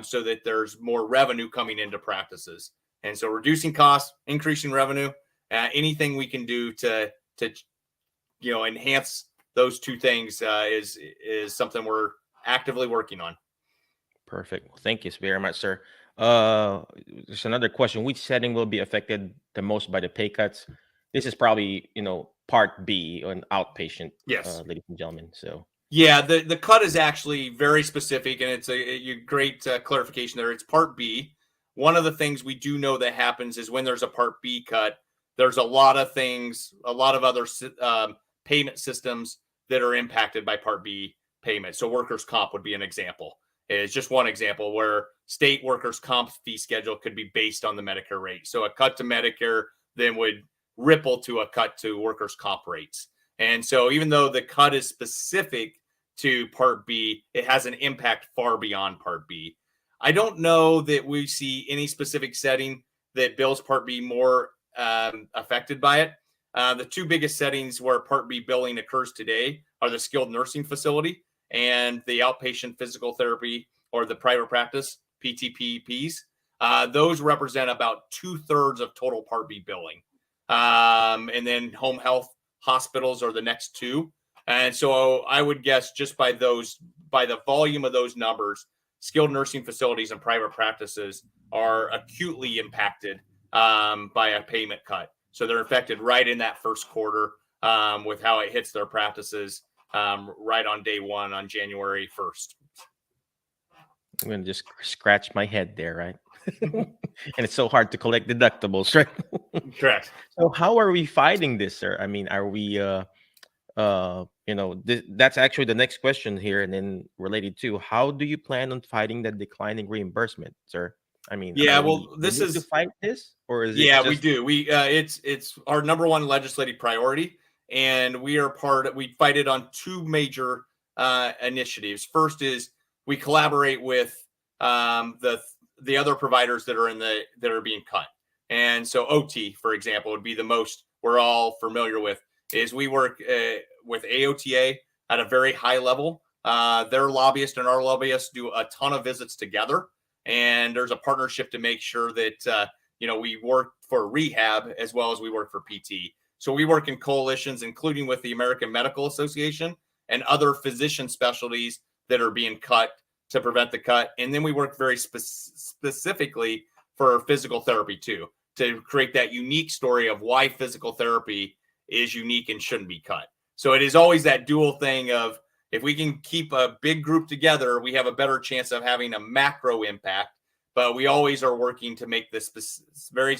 S4: so that there's more revenue coming into practices. And so reducing costs, increasing revenue, anything we can do to enhance those two things is something we're actively working on.
S1: Perfect. Well, thank you very much, sir. There's another question. Which setting will be affected the most by the pay cuts? This is probably, part B on outpatient,
S4: yes,
S1: ladies and gentlemen. So
S4: yeah, the cut is actually very specific, and it's a great clarification there. It's part B. One of the things we do know that happens is when there's a part B cut, there's a lot of things, a lot of other payment systems that are impacted by part B payment. So workers' comp would be an example. It's just one example where state workers' comp fee schedule could be based on the Medicare rate. So a cut to Medicare then would ripple to a cut to workers' comp rates. And so even though the cut is specific to Part B, it has an impact far beyond Part B. I don't know that we see any specific setting that bills Part B more affected by it. The two biggest settings where Part B billing occurs today are the skilled nursing facility and the outpatient physical therapy or the private practice, PTPPs. Those represent about 2/3 of total Part B billing. And then home health hospitals are the next two. And so I would guess just by the volume of those numbers, skilled nursing facilities and private practices are acutely impacted by a payment cut. So they're affected right in that first quarter with how it hits their practices right on day one on January 1st.
S1: I'm going to just scratch my head there, right? And it's so hard to collect deductibles, right?
S4: Correct.
S1: So how are we fighting this, sir? I mean, are we, that's actually the next question here, and then related to how do you plan on fighting the declining reimbursement, sir? I mean,
S4: this is
S1: to fight this, or is
S4: it? We do. It's our number one legislative priority, and we fight it on two major initiatives. First is we collaborate with the other providers that are being cut, and so OT, for example, would be the most we're all familiar with. Is we work with AOTA at a very high level. Their lobbyist and our lobbyist do a ton of visits together. And there's a partnership to make sure that, we work for rehab as well as we work for PT. So we work in coalitions, including with the American Medical Association and other physician specialties that are being cut to prevent the cut. And then we work very specifically for physical therapy too. to create that unique story of why physical therapy is unique and shouldn't be cut. So it is always that dual thing of, if we can keep a big group together, we have a better chance of having a macro impact. But we always are working to make this very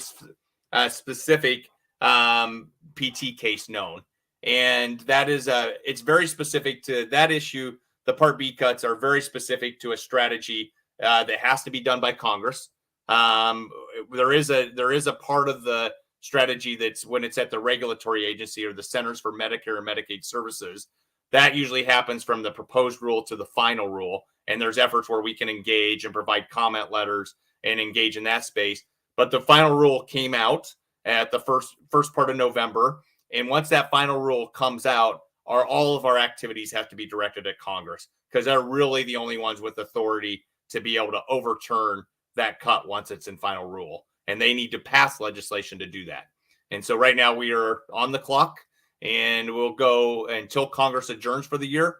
S4: specific PT case known. And that is it's very specific to that issue. The Part B cuts are very specific to a strategy that has to be done by Congress. There is a part of the strategy that's when it's at the regulatory agency or the Centers for Medicare and Medicaid Services. That usually happens from the proposed rule to the final rule. And there's efforts where we can engage and provide comment letters and engage in that space. But the final rule came out at the first part of November. And once that final rule comes out, all of our activities have to be directed at Congress, because they're really the only ones with authority to be able to overturn that cut once it's in final rule. And they need to pass legislation to do that. And so right now we are on the clock, and we'll go until Congress adjourns for the year.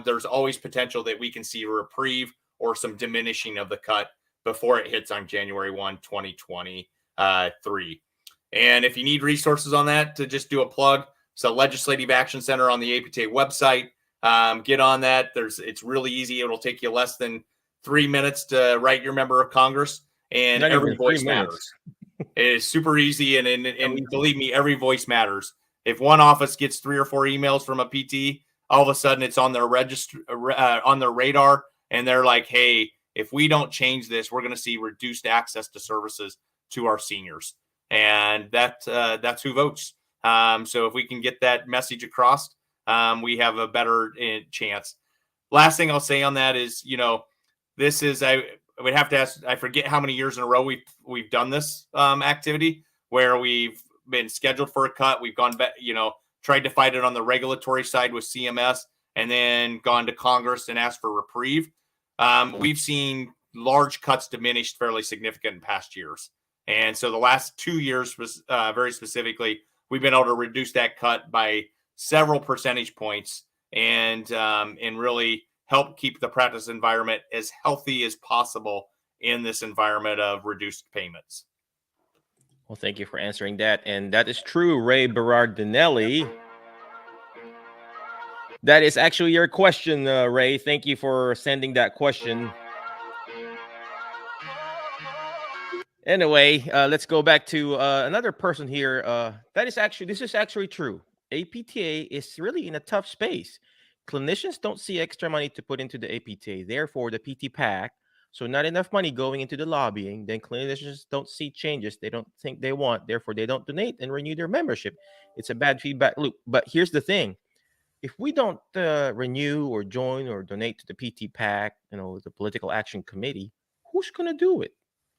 S4: There's always potential that we can see a reprieve or some diminishing of the cut before it hits on January 1, 2023. And if you need resources on that, to just do a plug, so Legislative Action Center on the APTA website. Get on that. It's really easy. It'll take you less than 3 minutes to write your member of Congress, and every voice matters. It is super easy, and believe me, every voice matters. If one office gets 3 or 4 emails from a PT, all of a sudden it's on their on their radar, and they're like, "Hey, if we don't change this, we're going to see reduced access to services to our seniors," and that's who votes. So if we can get that message across, we have a better chance. Last thing I'll say on that is, this is, I would have to ask, I forget how many years in a row we've done this activity where we've been scheduled for a cut. We've gone back, tried to fight it on the regulatory side with CMS, and then gone to Congress and asked for reprieve. We've seen large cuts diminished fairly significant in past years. And so the last 2 years was very specifically, we've been able to reduce that cut by several percentage points, and really help keep the practice environment as healthy as possible in this environment of reduced payments.
S1: Well, thank you for answering that. And that is true, Ray Berardinelli. That is actually your question, Ray. Thank you for sending that question. Anyway, let's go back to another person here. This is actually true. APTA is really in a tough space. Clinicians don't see extra money to put into the APTA. Therefore, the PT PAC, so not enough money going into the lobbying. Then clinicians don't see changes they don't think they want. Therefore, they don't donate and renew their membership. It's a bad feedback loop. But here's the thing. If we don't renew or join or donate to the PT PAC, the Political Action Committee, who's going to do it?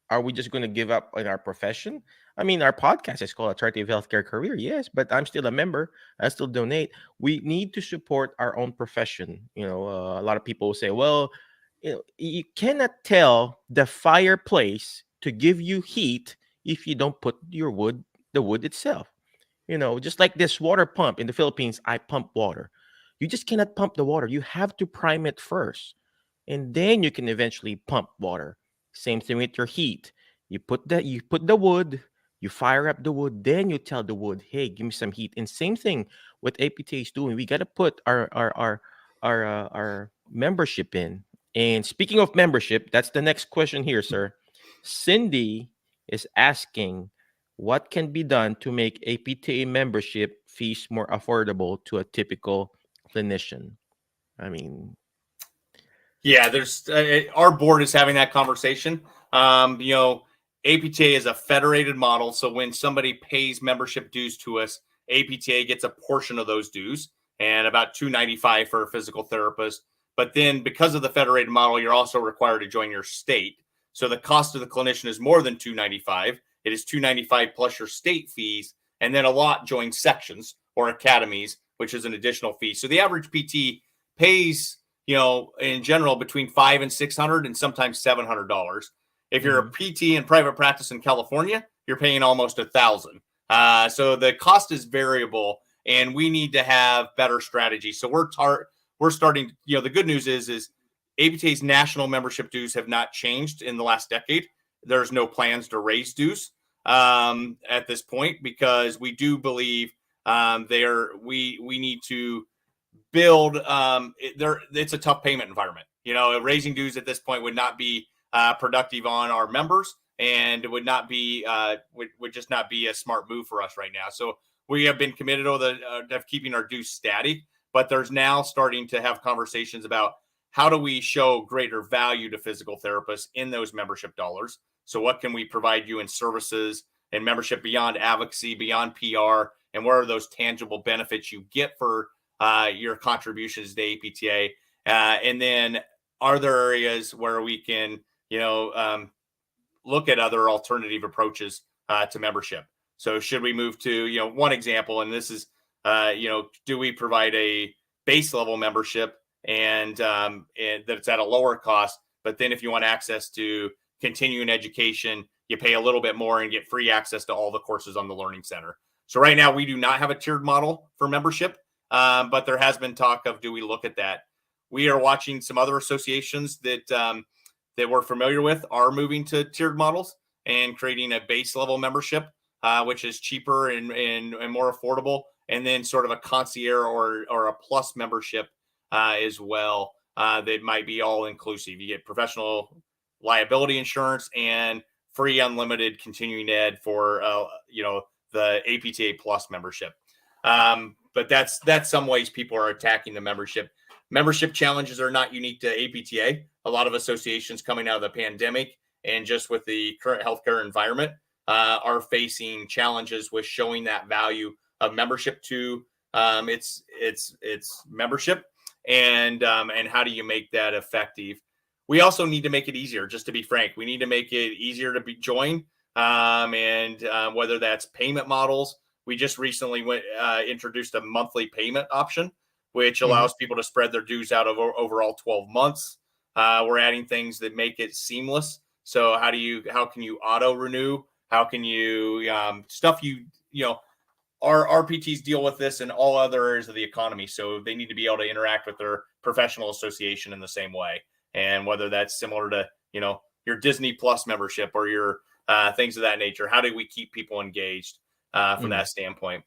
S1: Are we just going to give up on our profession? I mean, our podcast is called Attractive Healthcare Career, yes, but I'm still a member. I still donate. We need to support our own profession. A lot of people will say, well, you cannot tell the fireplace to give you heat if you don't put the wood itself. Just like this water pump in the Philippines, I pump water. You just cannot pump the water. You have to prime it first, and then you can eventually pump water. Same thing with your heat. You put the wood, you fire up the wood, then you tell the wood, hey, give me some heat. And same thing what APTA is doing. We got to put our membership in. And speaking of membership, that's the next question here, sir. Cindy is asking, what can be done to make APTA membership fees more affordable to a typical clinician? I mean,
S4: yeah, there's our board is having that conversation. APTA is a federated model, so when somebody pays membership dues to us, APTA gets a portion of those dues, and about $295 for a physical therapist. But then, because of the federated model, you're also required to join your state. So the cost of the clinician is more than $295. It is $295 plus your state fees, and then a lot join sections or academies, which is an additional fee. So the average PT pays, in general, between $500 and $600, and sometimes $700. If you're a PT in private practice in California, you're paying almost $1,000. So the cost is variable, and we need to have better strategies. So we're starting. The good news is APTA's national membership dues have not changed in the last decade. There's no plans to raise dues. at this point, because we do believe we need to build it's a tough payment environment. Raising dues at this point would not be productive on our members, and it would not be would just not be a smart move for us right now. So we have been committed to keeping our dues static, but there's now starting to have conversations about how do we show greater value to physical therapists in those membership dollars. So what can we provide you in services and membership beyond advocacy, beyond PR, and what are those tangible benefits you get for your contributions to APTA? And then are there areas where we can, look at other alternative approaches to membership? So should we move to, one example, and this is, do we provide a base level membership and that it's at a lower cost, but then if you want access to continuing education, you pay a little bit more and get free access to all the courses on the Learning Center. So right now we do not have a tiered model for membership, but there has been talk of, do we look at that? We are watching some other associations that we're familiar with are moving to tiered models and creating a base level membership, which is cheaper and more affordable, and then sort of a concierge or a plus membership as well. That might be all inclusive. You get professional liability insurance and free unlimited continuing ed for the APTA plus membership. But that's some ways people are attacking the membership. Membership challenges are not unique to APTA. A lot of associations coming out of the pandemic and just with the current healthcare environment are facing challenges with showing that value of membership to its membership, and how do you make that effective? We also need to make it easier. Just to be frank, we need to make it easier to join, and whether that's payment models. We just recently introduced a monthly payment option, which allows people to spread their dues out over overall 12 months. We're adding things that make it seamless. So how can you auto renew? How can you our RPTs deal with this in all other areas of the economy. So they need to be able to interact with their professional association in the same way. And whether that's similar to, your Disney Plus membership or your things of that nature, how do we keep people engaged from that standpoint?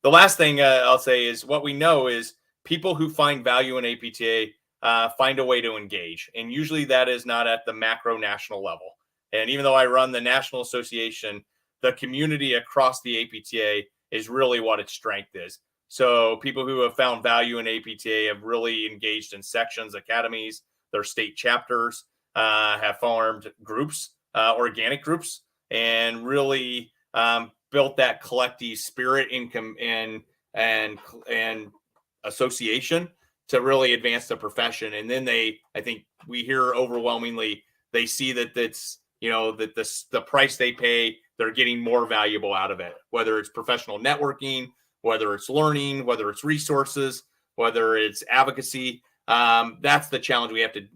S4: The last thing I'll say is what we know is people who find value in APTA find a way to engage. And usually that is not at the macro national level. And even though I run the National Association, the community across the APTA is really what its strength is. So people who have found value in APTA have really engaged in sections, academies, their state chapters, have formed groups, organic groups, and really built that collective spirit and association to really advance the profession. And then I think we hear overwhelmingly, they see that that's, that the price they pay, they're getting more valuable out of it, whether it's professional networking, whether it's learning, whether it's resources, whether it's advocacy. That's the challenge. We have to,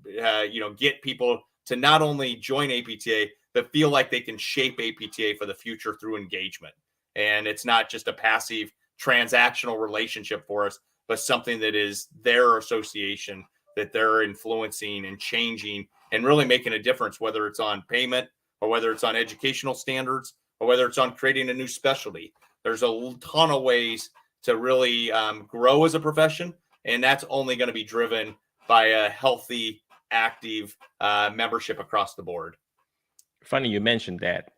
S4: get people to not only join APTA, but feel like they can shape APTA for the future through engagement. And it's not just a passive transactional relationship for us, but something that is their association that they're influencing and changing and really making a difference, whether it's on payment or whether it's on educational standards or whether it's on creating a new specialty. There's a ton of ways to really grow as a profession. And that's only going to be driven by a healthy, active membership across the board.
S1: Funny you mentioned that.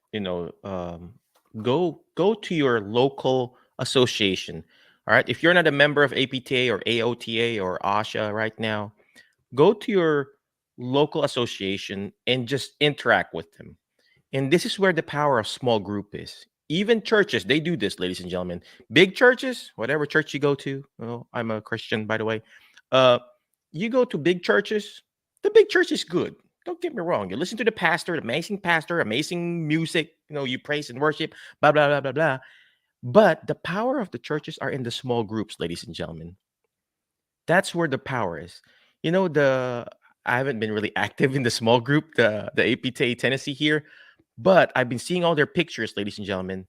S1: Go to your local association. All right. If you're not a member of APTA or AOTA or ASHA right now, go to your local association and just interact with them. And this is where the power of small group is. Even churches, they do this, ladies and gentlemen. Big churches, whatever church you go to, I'm a Christian, by the way. You go to big churches, the big church is good. Don't get me wrong. You listen to the pastor, amazing music, you praise and worship, blah, blah, blah, blah, blah. But the power of the churches are in the small groups, ladies and gentlemen. That's where the power is. I haven't been really active in the small group, the APTA Tennessee here, but I've been seeing all their pictures, ladies and gentlemen.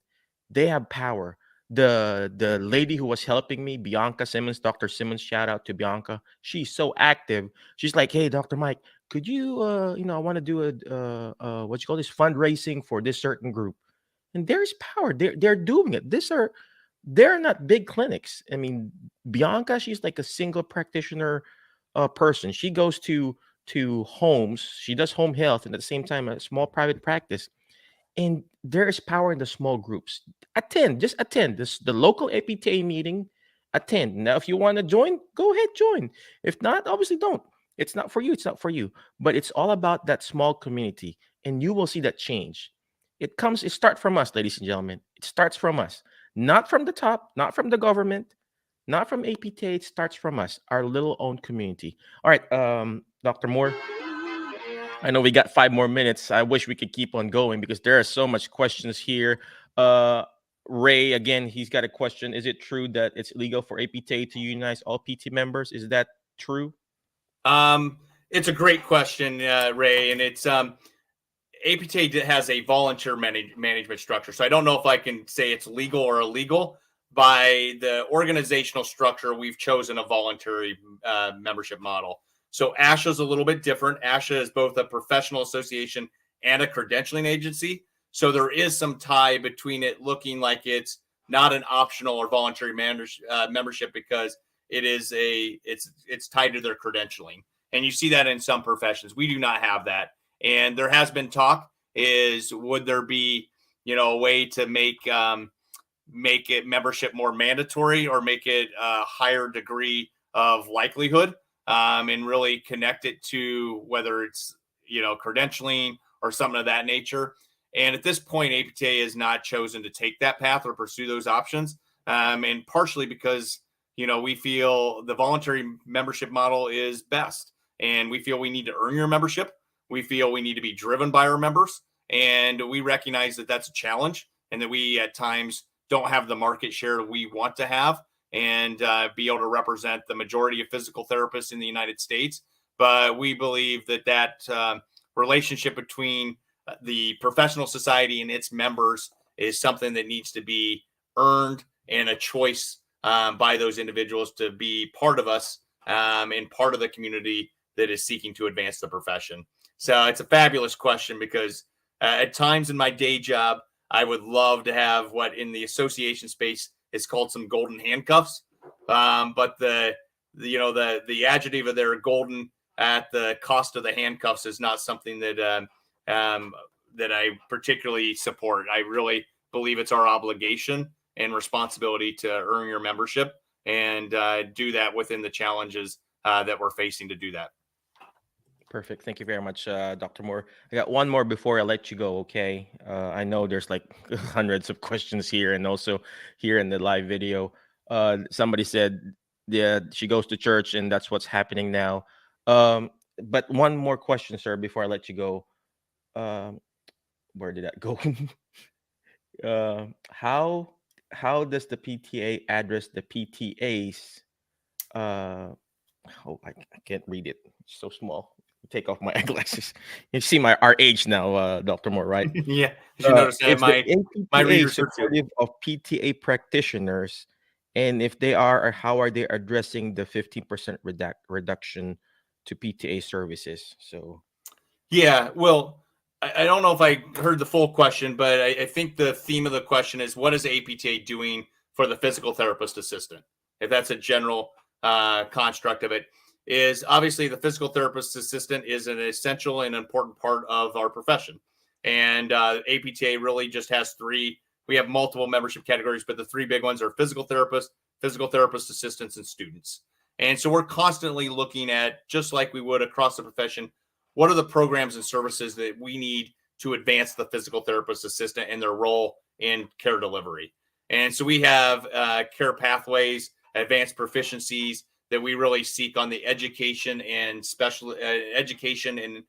S1: They have power. The lady who was helping me, Bianca Simmons, Dr. Simmons, shout out to Bianca. She's so active. She's like, hey, Dr. Mike, could you, I want to do a fundraising for this certain group. and there's power. They're doing it. They're not big clinics. I mean, Bianca, she's like a single practitioner person. She goes to homes. She does home health, and at the same time, a small private practice. And there is power in the small groups. Just attend this the local APTA meeting. Attend. Now, if you want to join, go ahead, join. If not, obviously don't. It's not for you. It's not for you. But it's all about that small community, and you will see that change. It starts from us, ladies and gentlemen. It starts from us, not from the top, not from the government, not from APTA. It starts from us, our little own community. All right, Dr. Moore. I know we got 5 more minutes. I wish we could keep on going because there are so much questions here. Ray, again, he's got a question. Is it true that it's illegal for APTA to unionize all PT members? Is that true?
S4: It's a great question, Ray, and it's APTA has a volunteer management structure. So I don't know if I can say it's legal or illegal. By the organizational structure, we've chosen a voluntary membership model. So ASHA is a little bit different. ASHA is both a professional association and a credentialing agency. So there is some tie between it looking like it's not an optional or voluntary membership because it's tied to their credentialing. And you see that in some professions. We do not have that. And there has been talk would there be, a way to make it membership more mandatory or make it a higher degree of likelihood and really connect it to whether it's, credentialing or something of that nature. And at this point, APTA has not chosen to take that path or pursue those options. And partially because, we feel the voluntary membership model is best. And we feel we need to earn your membership. We feel we need to be driven by our members. And we recognize that that's a challenge and that we at times don't have the market share we want to have and be able to represent the majority of physical therapists in the United States. But we believe that relationship between the professional society and its members is something that needs to be earned and a choice by those individuals to be part of us and part of the community that is seeking to advance the profession. So it's a fabulous question because at times in my day job, I would love to have what in the association space is called some golden handcuffs. But the adjective of their golden at the cost of the handcuffs is not something that I particularly support. I really believe it's our obligation and responsibility to earn your membership and do that within the challenges that we're facing to do that.
S1: Perfect. Thank you very much, Dr. Moore. I got one more before I let you go, okay? I know there's like hundreds of questions here and also here in the live video. Somebody said, yeah, she goes to church and that's what's happening now. But one more question, sir, before I let you go. Where did that go? How does the PTA address the PTAs? I can't read it. It's so small. Take off my eyeglasses. You see our age now, Dr. Moore, right?
S4: Yeah, you should notice that my readers
S1: supportive of PTA practitioners, and if they are, or how are they addressing the 15% reduction to PTA services? So,
S4: yeah, well, I don't know if I heard the full question, but I think the theme of the question is what is APTA doing for the physical therapist assistant? If that's a general construct of it. Is obviously the physical therapist assistant is an essential and important part of our profession. And APTA really just has three. We have multiple membership categories, but the three big ones are physical therapist assistants, and students. And so we're constantly looking at, just like we would across the profession, what are the programs and services that we need to advance the physical therapist assistant and their role in care delivery. And so we have care pathways, advanced proficiencies, that we really seek on the education and special education and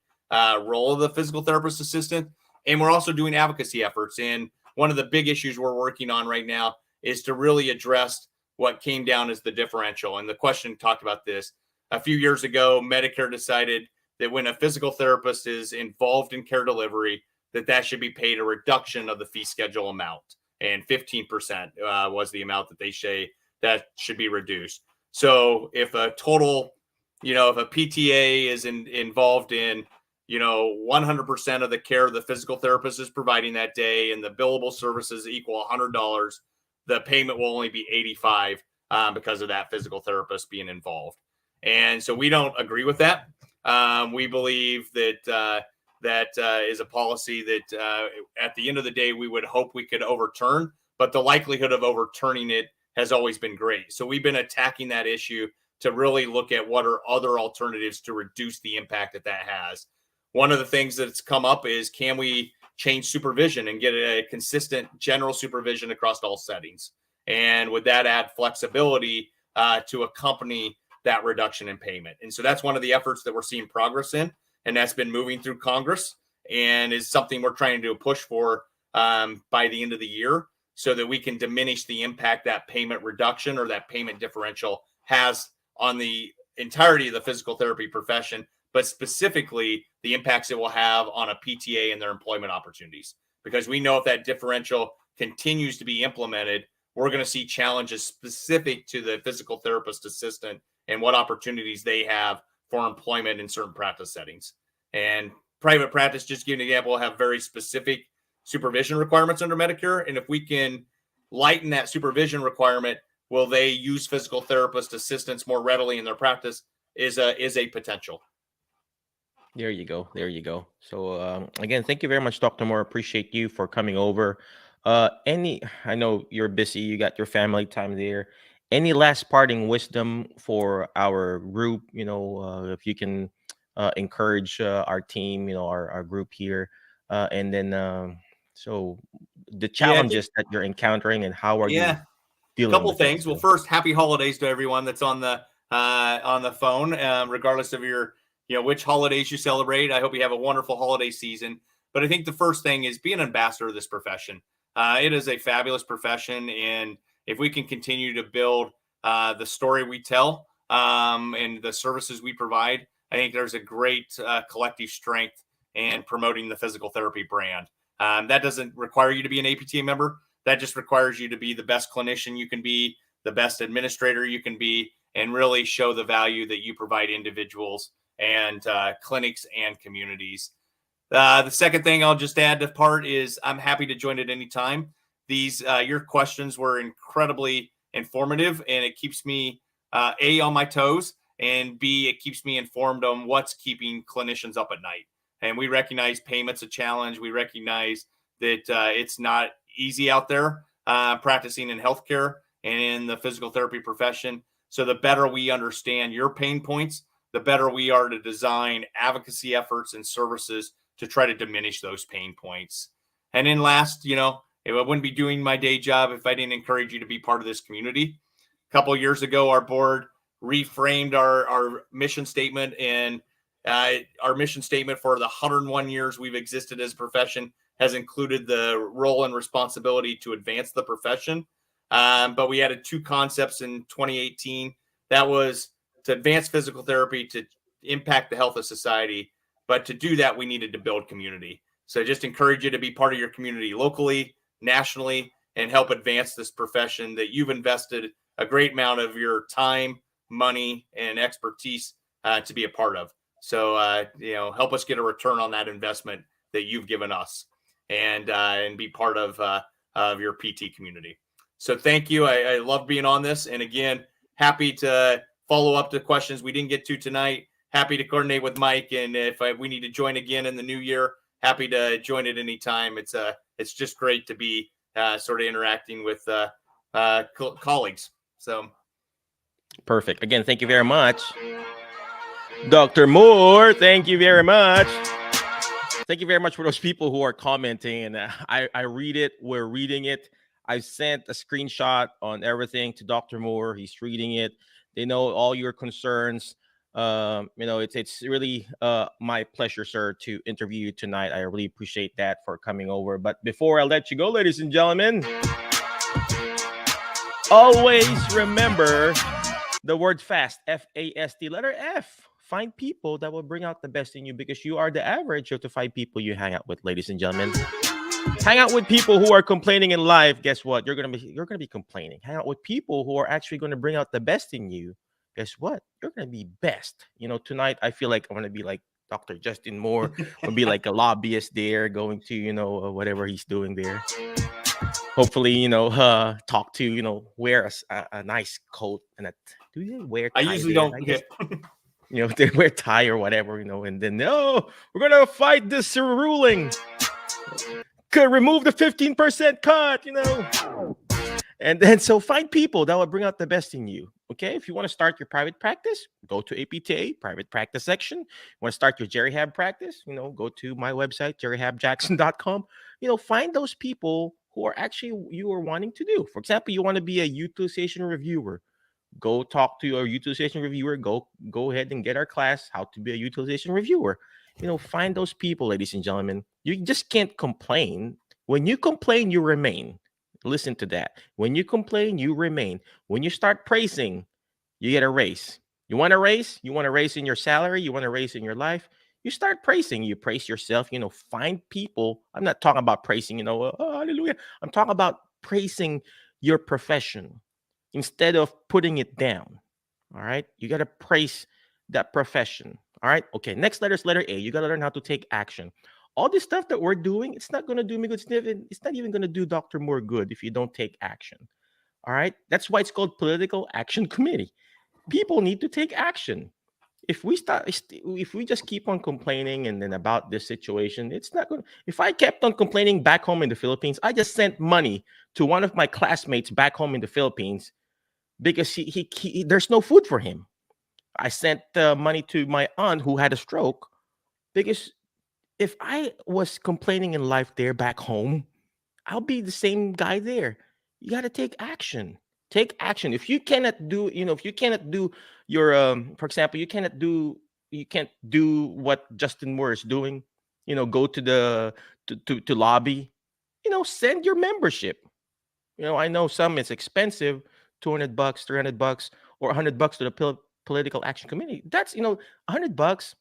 S4: role of the physical therapist assistant. And we're also doing advocacy efforts. And one of the big issues we're working on right now is to really address what came down as the differential. And the question talked about this. A few years ago, Medicare decided that when a physical therapist is involved in care delivery, that should be paid a reduction of the fee schedule amount. And 15% was the amount that they say that should be reduced. So if a total, if a PTA is involved in, 100% of the care the physical therapist is providing that day and the billable services equal $100, the payment will only be $85 because of that physical therapist being involved. And so we don't agree with that. We believe that that is a policy that at the end of the day, we would hope we could overturn, but the likelihood of overturning it has always been great. So we've been attacking that issue to really look at what are other alternatives to reduce the impact that that has. One of the things that's come up is, can we change supervision and get a consistent general supervision across all settings? And would that add flexibility to accompany that reduction in payment? And so that's one of the efforts that we're seeing progress in, and that's been moving through Congress and is something we're trying to do a push for by the end of the year, so that we can diminish the impact that payment reduction or that payment differential has on the entirety of the physical therapy profession, but specifically the impacts it will have on a PTA and their employment opportunities. Because we know if that differential continues to be implemented, we're going to see challenges specific to the physical therapist assistant and what opportunities they have for employment in certain practice settings. And private practice, just to give an example, have very specific supervision requirements under Medicare. And if we can lighten that supervision requirement, will they use physical therapist assistants more readily in their practice is a potential.
S1: There you go. There you go. So again, thank you very much, Dr. Moore. Appreciate you for coming over. I know you're busy. You got your family time there. Any last parting wisdom for our group? If you can encourage our team, our group here, and then so the challenges that you're encountering and how are you dealing?
S4: A couple
S1: with
S4: things. Well, first, happy holidays to everyone that's on the phone, regardless of your which holidays you celebrate. I hope you have a wonderful holiday season. But I think the first thing is be an ambassador of this profession. It is a fabulous profession, and if we can continue to build the story we tell and the services we provide, I think there's a great collective strength in promoting the physical therapy brand. That doesn't require you to be an APTA member. That just requires you to be the best clinician you can be, the best administrator you can be, and really show the value that you provide individuals and clinics and communities. The second thing I'll just add to part is I'm happy to join at any time. Your questions were incredibly informative, and it keeps me A, on my toes, and B, it keeps me informed on what's keeping clinicians up at night. And we recognize payment's a challenge. We recognize that it's not easy out there practicing in healthcare and in the physical therapy profession. So the better we understand your pain points, the better we are to design advocacy efforts and services to try to diminish those pain points. And then last, I wouldn't be doing my day job if I didn't encourage you to be part of this community. A couple of years ago, our board reframed our mission statement, and our mission statement for the 101 years we've existed as a profession has included the role and responsibility to advance the profession. But we added two concepts in 2018. That was to advance physical therapy, to impact the health of society. But to do that, we needed to build community. So I just encourage you to be part of your community locally, nationally, and help advance this profession that you've invested a great amount of your time, money, and expertise to be a part of. So, help us get a return on that investment that you've given us, and be part of your PT community. So thank you. I love being on this. And again, happy to follow up to questions we didn't get to tonight. Happy to coordinate with Mike. And if we need to join again in the new year, happy to join at any time. It's just great to be sort of interacting with colleagues. So
S1: perfect. Again, thank you very much, Dr. Moore. Thank you very much. Thank you very much for those people who are commenting. And I read it. We're reading it. I sent a screenshot on everything to Dr. Moore. He's reading it. They know all your concerns. It's really my pleasure, sir, to interview you tonight. I really appreciate that for coming over. But before I let you go, ladies and gentlemen, always remember the word FAST, F-A-S-T, letter F. Find people that will bring out the best in you, because you are the average of the 5 people you hang out with, ladies and gentlemen. Hang out with people who are complaining in life. Guess what? You're gonna be complaining. Hang out with people who are actually going to bring out the best in you. Guess what? You're gonna be best. Tonight I feel like I'm gonna be like Dr. Justin Moore will be like a lobbyist there, going to, whatever he's doing there. Hopefully, talk to, wear a nice coat and do they wear tie?
S4: I usually
S1: there?
S4: don't.
S1: I guess, they wear tie or whatever, and then, we're going to fight this ruling. Could remove the 15% cut, And then, so find people that will bring out the best in you. Okay. If you want to start your private practice, go to APTA, private practice section. You want to start your Jerryhab practice, go to my website, jerryhabjackson.com. Find those people who are actually you are wanting to do. For example, you want to be a utilization reviewer. Go talk to your utilization reviewer. Go ahead and get our class, How to Be a Utilization Reviewer. Find those people, ladies and gentlemen. You just can't complain. When you complain, you remain. Listen to that. When you complain, you remain. When you start praising, you get a raise. You want a raise? You want a raise in your salary? You want a raise in your life? You start praising. You praise yourself. Find people. I'm not talking about praising, oh, hallelujah. I'm talking about praising your profession instead of putting it down. All right. You got to praise that profession. All right. Okay. Next letter is letter A. You got to learn how to take action. All this stuff that we're doing, it's not going to do me good. It's not even going to do Dr. Moore good if you don't take action. All right. That's why it's called Political Action Committee. People need to take action. If we just keep on complaining and then about this situation, it's not going to. If I kept on complaining back home in the Philippines, I just sent money to one of my classmates back home in the Philippines because he there's no food for him. I sent money to my aunt who had a stroke because if I was complaining in life there back home, I'll be the same guy there. You got to take action. Take action. If you cannot do, if you cannot do your, for example, you can't do what Justin Moore is doing, go to the, to lobby, send your membership. I know some it's expensive, $200, $300, or $100 to the Political Action Committee. That's, $100.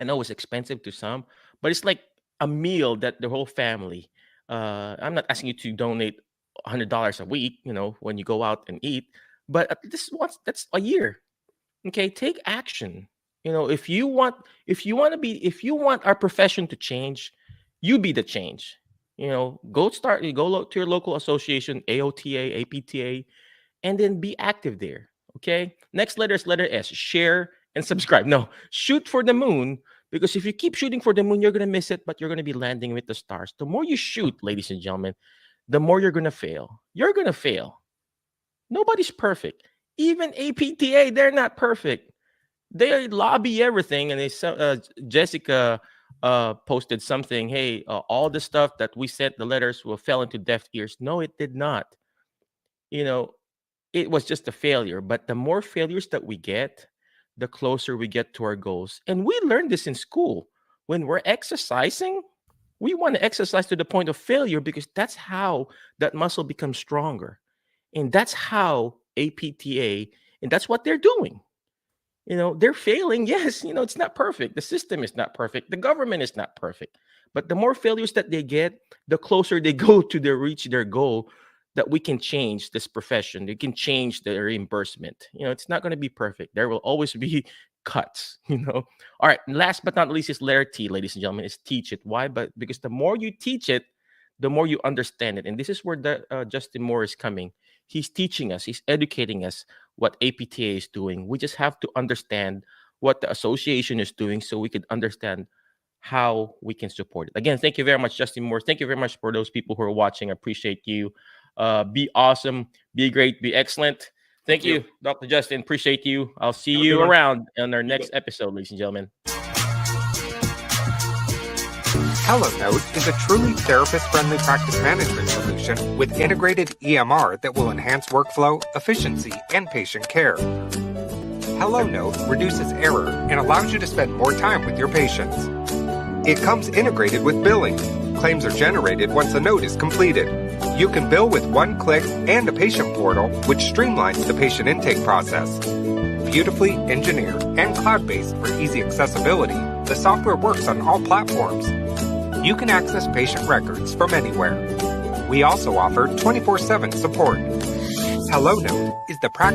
S1: I know it's expensive to some, but it's like a meal that the whole family. I'm not asking you to donate $100 a week, when you go out and eat, but that's a year. Okay, take action. If you want our profession to change, you be the change. Go to your local association, AOTA, APTA, and then be active there. Okay. Next letter is letter S. Share and subscribe. No, shoot for the moon. Because if you keep shooting for the moon, you're going to miss it, but you're going to be landing with the stars. The more you shoot, ladies and gentlemen, the more you're going to fail. You're going to fail. Nobody's perfect. Even APTA, they're not perfect. They lobby everything. And Jessica posted something. Hey, all the stuff that we sent, the letters fell into deaf ears. No, it did not. It was just a failure. But the more failures that we get, the closer we get to our goals. And we learned this in school. When we're exercising, we want to exercise to the point of failure because that's how that muscle becomes stronger. And that's how APTA, and that's what they're doing. They're failing. Yes, it's not perfect. The system is not perfect. The government is not perfect. But the more failures that they get, the closer they go to reach their goal, that we can change this profession. They can change the reimbursement. It's not going to be perfect. There will always be cuts, All right. Last but not least is letter T, ladies and gentlemen, is teach it. Why? Because the more you teach it, the more you understand it. And this is where Justin Moore is coming. He's teaching us. He's educating us what APTA is doing. We just have to understand what the association is doing so we could understand how we can support it. Again, thank you very much, Justin Moore. Thank you very much for those people who are watching. I appreciate you. Be awesome, be great, be excellent. Thank you, Dr. Justin. Appreciate you. I'll see you around on our next episode, ladies and gentlemen.
S2: HelloNote is a truly therapist-friendly practice management solution with integrated EMR that will enhance workflow, efficiency, and patient care. HelloNote reduces error and allows you to spend more time with your patients. It comes integrated with billing. Claims are generated once a note is completed. You can bill with one click and a patient portal, which streamlines the patient intake process. Beautifully engineered and cloud-based for easy accessibility, the software works on all platforms. You can access patient records from anywhere. We also offer 24/7 support. HelloNote is the practice